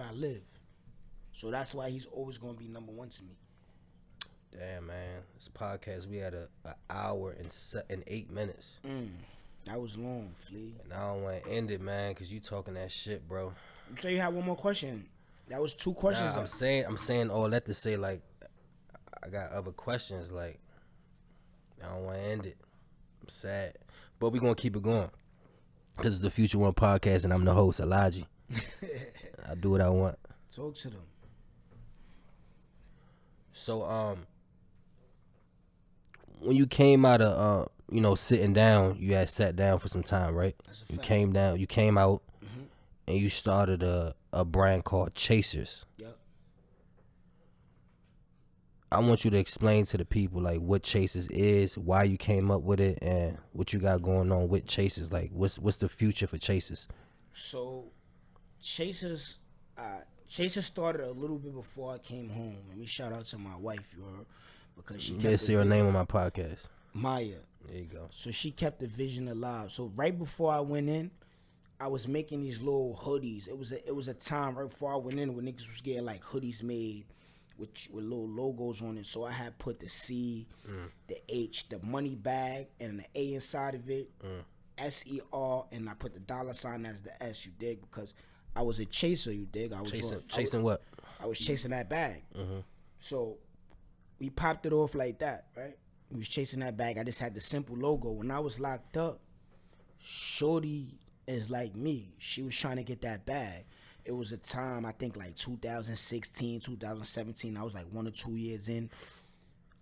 I live. So that's why he's always gonna be number 1 to me. Damn, man, this podcast we had an hour and 8 minutes, That was long, Flea. and I don't want to end it, man, cause you talking that shit, bro. I'm sure you have one more question. That was 2 questions. Nah, left. I'm saying all that to say, like, I got other questions. Like, I don't want to end it. I'm sad, but we gonna keep it going, cause it's the Future One podcast, and I'm the host, Alahji. I do what I want. Talk to them. So, when you came out of, sitting down, you had sat down for some time, right? That's a You fact. came out, and you started a brand called Chasers. Yep. I want you to explain to the people, like, what Chasers is, why you came up with it, and what you got going on with Chasers. Like, what's the future for Chasers? So, Chasers started a little bit before I came home. And we shout out to my wife, you heard, because she You better say her name on my podcast. Maya. There you go. So she kept the vision alive. So right before I went in, I was making these little hoodies. It was a time right before I went in when niggas was getting like hoodies made with little logos on it. So I had put the C, the H, the money bag, and the A inside of it, SER, and I put the dollar sign as the S. You dig? Because I was a chaser. You dig? I was Chasing what? I was chasing that bag. So we popped it off like that, right? We was chasing that bag. I just had the simple logo. When I was locked up, shorty is like me. She was trying to get that bag. It was a time, I think like 2016, 2017. I was like 1 or 2 years in.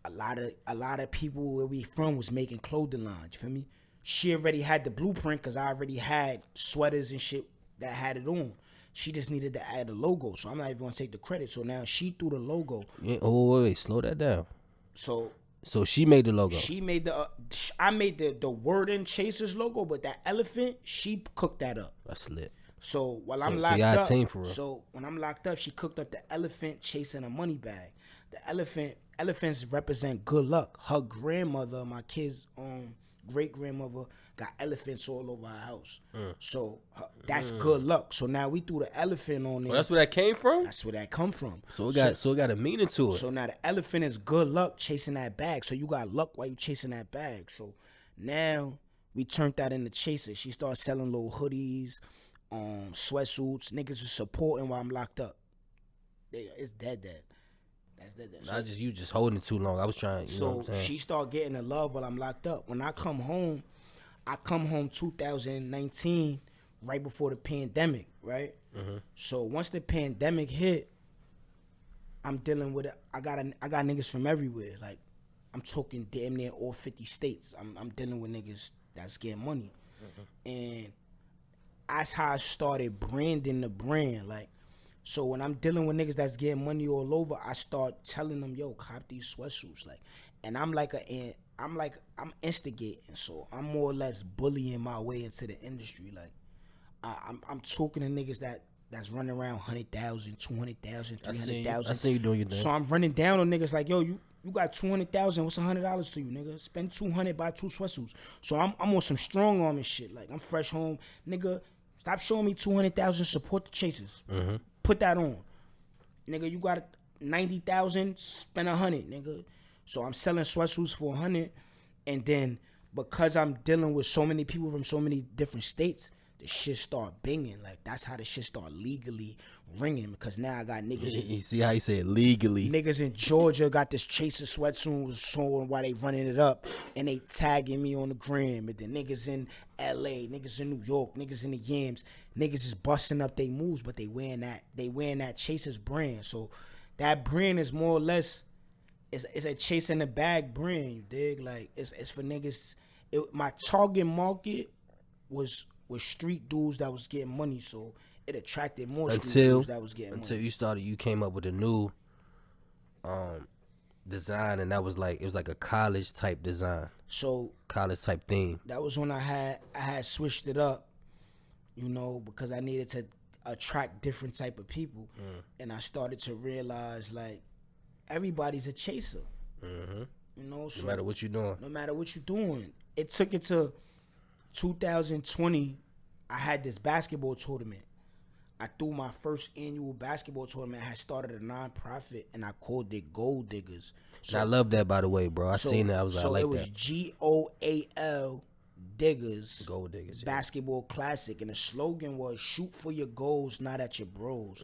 A lot of people where we from was making clothing lines. You feel me? She already had the blueprint because I already had sweaters and shit that had it on. She just needed to add a logo, so I'm not even gonna take the credit. So now she threw the logo. Yeah, oh wait, slow that down. So she made the logo. she made the. I made the word in Chasers logo, but that elephant, she cooked that up. That's lit. So while So- I'm so locked y'all a up, team for real. so when I'm locked up, she cooked up the elephant chasing a money bag. The elephants represent good luck. Her grandmother, my kid's great grandmother, got elephants all over her house. So that's good luck. So now we threw the elephant on there. Well, that's where that came from. That's where that come from. So it got a meaning to it. So now the elephant is good luck chasing that bag. So you got luck while you chasing that bag. So now we turned that into chaser. She started selling little hoodies, sweatsuits. Niggas is supporting while I'm locked up. It's dead. That's dead. So, You just holding it too long. I was trying. You know what I'm saying? she started getting the love while I'm locked up. When I come home 2019, right before the pandemic, right? So once the pandemic hit, I'm dealing with it. I got niggas from everywhere. Like I'm talking damn near all 50 states. I'm dealing with niggas that's getting money, and that's how I started branding the brand. Like, so when I'm dealing with niggas that's getting money all over, I start telling them, yo, cop these sweatsuits. Like, and I'm instigating. So I'm more or less bullying my way into the industry. Like, I'm talking to niggas that's running around 100,000, 200,000, 300,000. I see you doing your thing. So I'm running down on niggas like, yo, you got 200,000. What's $100 to you, nigga? Spend 200, buy 2 sweatsuits. So I'm on some strong arm and shit. Like, I'm fresh home, nigga. Stop showing me 200,000. Support the Chasers. Put that on, nigga. You got 90,000. Spend 100, nigga. So I'm selling sweatsuits for 100, and then because I'm dealing with so many people from so many different states, the shit start binging. Like, that's how the shit start legally ringing, because now I got niggas. You see how he said legally? Niggas in Georgia got this Chaser sweatsuit was showing why they running it up, and they tagging me on the gram. And then niggas in LA, niggas in New York, niggas in the Yams, niggas is busting up they moves, but they wearing that Chasers brand. So that brand is more or less it's a chase in the bag brand. You dig? Like, it's for niggas. My target market was street dudes that was getting money, so it attracted more street dudes that was getting money. Until you came up with a new design, and it was like a college type design. So college type theme. That was when I had switched it up, you know, because I needed to attract different type of people, and I started to realize, like, everybody's a chaser. You know, so no matter what you're doing. No matter what you're doing. It took it to 2020. I had this basketball tournament. I threw my first annual basketball tournament. I had started a nonprofit, and I called it Gold Diggers. So, I love that, by the way, bro. I seen that. I was like, I like that. So it was GOAL Diggers. Gold Diggers. Yeah. Basketball Classic. And the slogan was, shoot for your goals, not at your bros.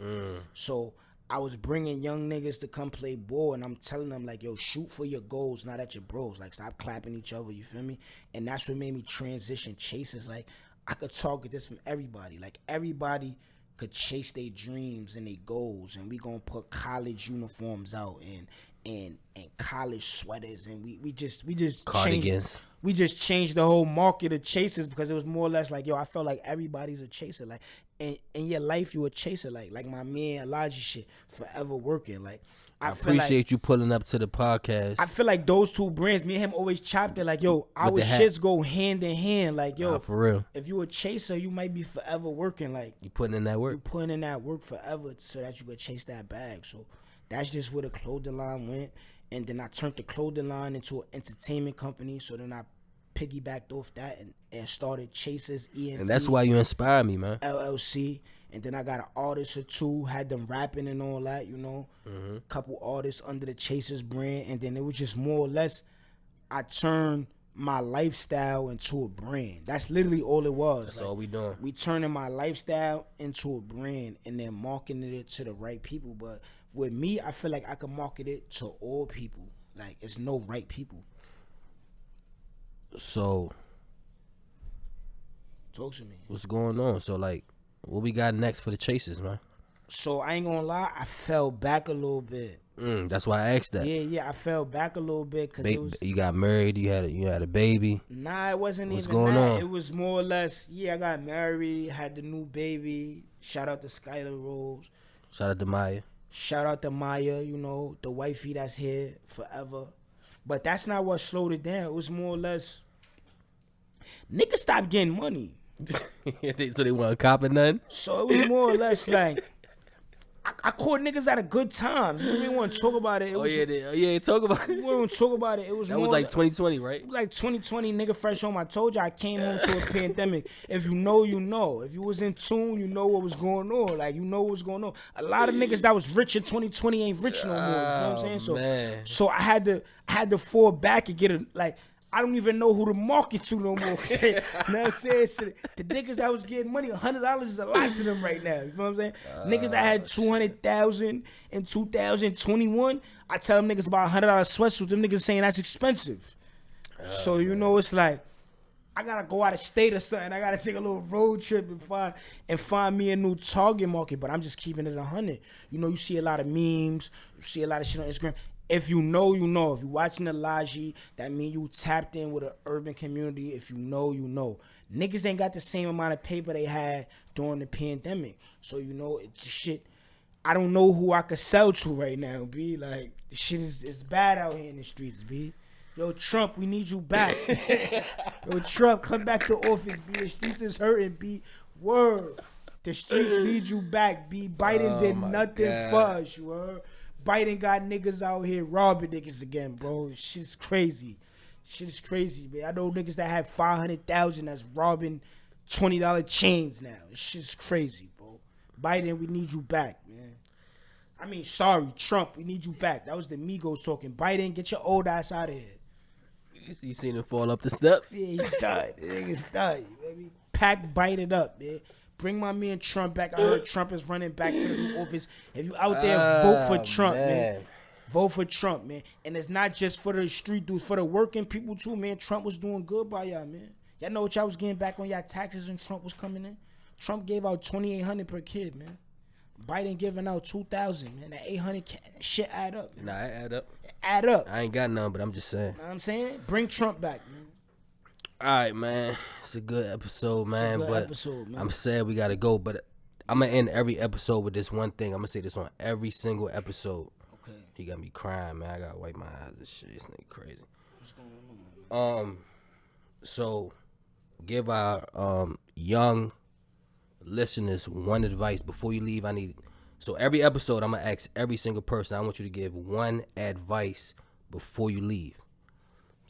So I was bringing young niggas to come play ball, and I'm telling them, like, yo, shoot for your goals, not at your bros. Like, stop clapping each other, you feel me? And that's what made me transition Chasers. Like, I could target this from everybody. Like, everybody could chase their dreams and their goals, and we gonna put college uniforms out and college sweaters, and we just cardigans. We just changed the whole market of Chasers, because it was more or less like, yo, I felt like everybody's a chaser. Like, in your life, you a chaser. Like my man Alahji shit, forever working. Like, I appreciate you pulling up to the podcast. I feel like those two brands, me and him always chopped it. Like, yo, our shits go hand in hand. Like, yo, for real. If you a chaser, you might be forever working. Like, you putting in that work. You putting in that work forever so that you could chase that bag. So that's just where the clothing line went. and then I turned the clothing line into an entertainment company. So then I piggybacked off that and started Chasers ENT. And that's why you inspire me, man. LLC. And then I got an artist or two, had them rapping and all that, you know. Couple artists under the Chasers brand. And then it was just more or less, I turned my lifestyle into a brand. That's literally all it was. That's all we doing. We turning my lifestyle into a brand and then marketing it to the right people. But with me, I feel like I can market it to all people. Like, it's no right people. So, Talk to me. what's going on? So, like, what we got next for the Chasers, man? So I ain't gonna lie, I fell back a little bit. That's why I asked that. Yeah, I fell back a little bit because it was. You got married. You had a baby. Nah, it wasn't What's even going that. on? It was more or less. Yeah, I got married, had the new baby. Shout out to Skylar Rose. Shout out to Maya. Shout out to Maya. You know, the wifey that's here forever. But that's not what slowed it down. It was more or less. Niggas stopped getting money. So they want to cop it nothing? So it was more or less like. I caught niggas at a good time. You didn't want to talk about it. Talk about We it. want to talk about it. It was That more was like 2020, right? It was like 2020, nigga, fresh home. I told you I came home to a pandemic. If you know, you know. If you was in tune, you know what was going on. Like, you know what was going on. A lot of niggas that was rich in 2020 ain't rich no more. You know what I'm saying? So I had to fall back and get a, like, I don't even know who to market to no more. You know what I'm saying? So the niggas that was getting money, $100 is a lot to them right now. You feel what I'm saying? Niggas that had 200,000 in 2021, I tell them niggas about $100 sweatsuit. Them niggas saying that's expensive. So you know, it's like I gotta go out of state or something. I gotta take a little road trip and find me a new target market. But I'm just keeping it 100. You know, you see a lot of memes, you see a lot of shit on Instagram. If you know, you know. If you're watching Alahji, that mean you tapped in with an urban community. If you know, you know. Niggas ain't got the same amount of paper they had during the pandemic. So, you know, it's shit. I don't know who I could sell to right now, B. Like, the shit is bad out here in the streets, B. Yo, Trump, we need you back. Yo, Trump, come back to office, B. The streets is hurting, B. Word. The streets need you back, B. Biden did nothing for us, you heard? Biden got niggas out here robbing niggas again, bro. Shit's crazy. Shit is crazy, man. I know niggas that have 500,000 that's robbing $20 chains now. Shit's crazy, bro. Biden, we need you back, man. I mean, sorry, Trump, we need you back. That was the Migos talking. Biden, get your old ass out of here. You seen him fall up the steps? Yeah, he's done. The nigga's done, baby. Pack Biden up, man. Bring my man Trump back. I heard Trump is running back to the new office. If you out there, vote for Trump, man. Vote for Trump, man. And it's not just for the street dudes, for the working people too, man. Trump was doing good by y'all, man. Y'all know what y'all was getting back on y'all taxes when Trump was coming in? Trump gave out $2,800 per kid, man. Biden giving out $2,000, man. That $800 shit add up, man. Nah, it add up. Add up. I ain't got none, but I'm just saying. Know what I'm saying? Bring Trump back, man. All right, man. It's a good episode, man. Man. I'm sad we gotta go, but I'm gonna end every episode with this one thing. I'm gonna say this on every single episode. Okay. He got me crying, man. I gotta wipe my eyes and shit. This nigga crazy. What's going on, man? So give our young listeners one advice before you leave. So every episode I'm gonna ask every single person. I want you to give one advice before you leave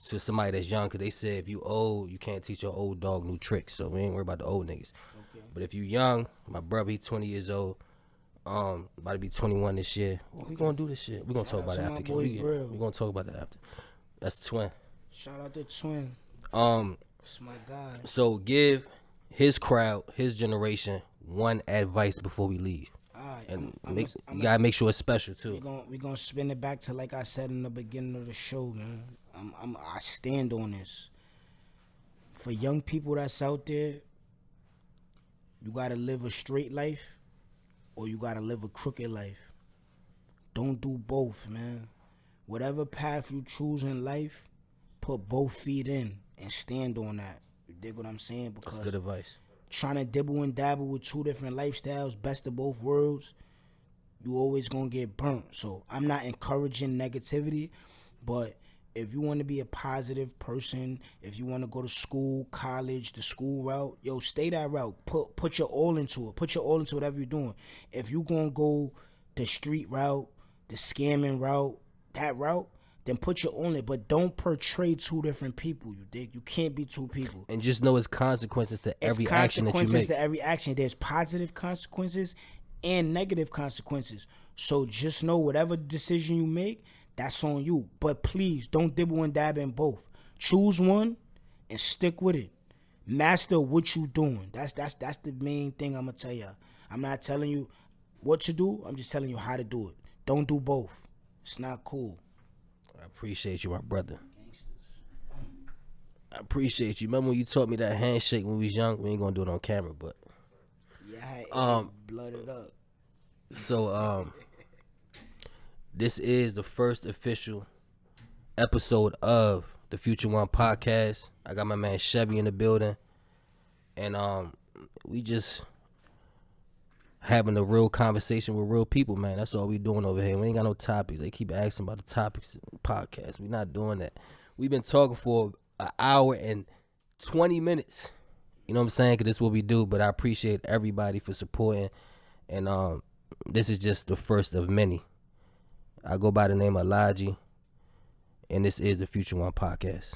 to somebody that's young, because they said if you old, you can't teach your old dog new tricks. So we ain't worried about the old niggas. Okay. But if you young, my brother, he 20 years old, about to be 21 this year. We gonna do this shit. We gonna talk about it after. We gonna talk about that after. That's Twin. Shout out to Twin. It's my guy. So give his crowd, his generation, one advice before we leave. All right. And you gotta make sure it's special too. We're gonna spin it back to like I said in the beginning of the show, man. I stand on this. For young people that's out there, you gotta live a straight life or you gotta live a crooked life. Don't do both, man. Whatever path you choose in life, put both feet in and stand on that. You dig what I'm saying? Because That's good advice. trying to dibble and dabble with two different lifestyles, best of both worlds, you always gonna get burnt. So I'm not encouraging negativity, but if you want to be a positive person, if you want to go to school, college, the school route, yo, stay that route. Put your all into it. Put your all into whatever you're doing. If you gonna go the street route, the scamming route, that route, then put your own. But don't portray two different people. You dig? You can't be two people. And just know it's consequences to every action that you make. Consequences to every action. There's positive consequences and negative consequences. So just know whatever decision you make, that's on you. But please don't dibble and dab in both. Choose one and stick with it. Master what you doing. That's the main thing I'm gonna tell you. I'm not telling you what to do. I'm just telling you how to do it. Don't do both. It's not cool. I appreciate you, my brother. I appreciate you. Remember when you taught me that handshake when we was young? We ain't gonna do it on camera, but Yeah, I blooded up. so this is the first official episode of the Future One podcast. I got my man Chevy in the building, and we just having a real conversation with real people, man. That's all we doing over here. We ain't got no topics. They keep asking about the topics in the podcast. We not doing that. We've been talking for an hour and 20 minutes. You know what I'm saying? Because this is what we do. But I appreciate everybody for supporting. And this is just the first of many. I go by the name of Alahji. And this is the Future One podcast.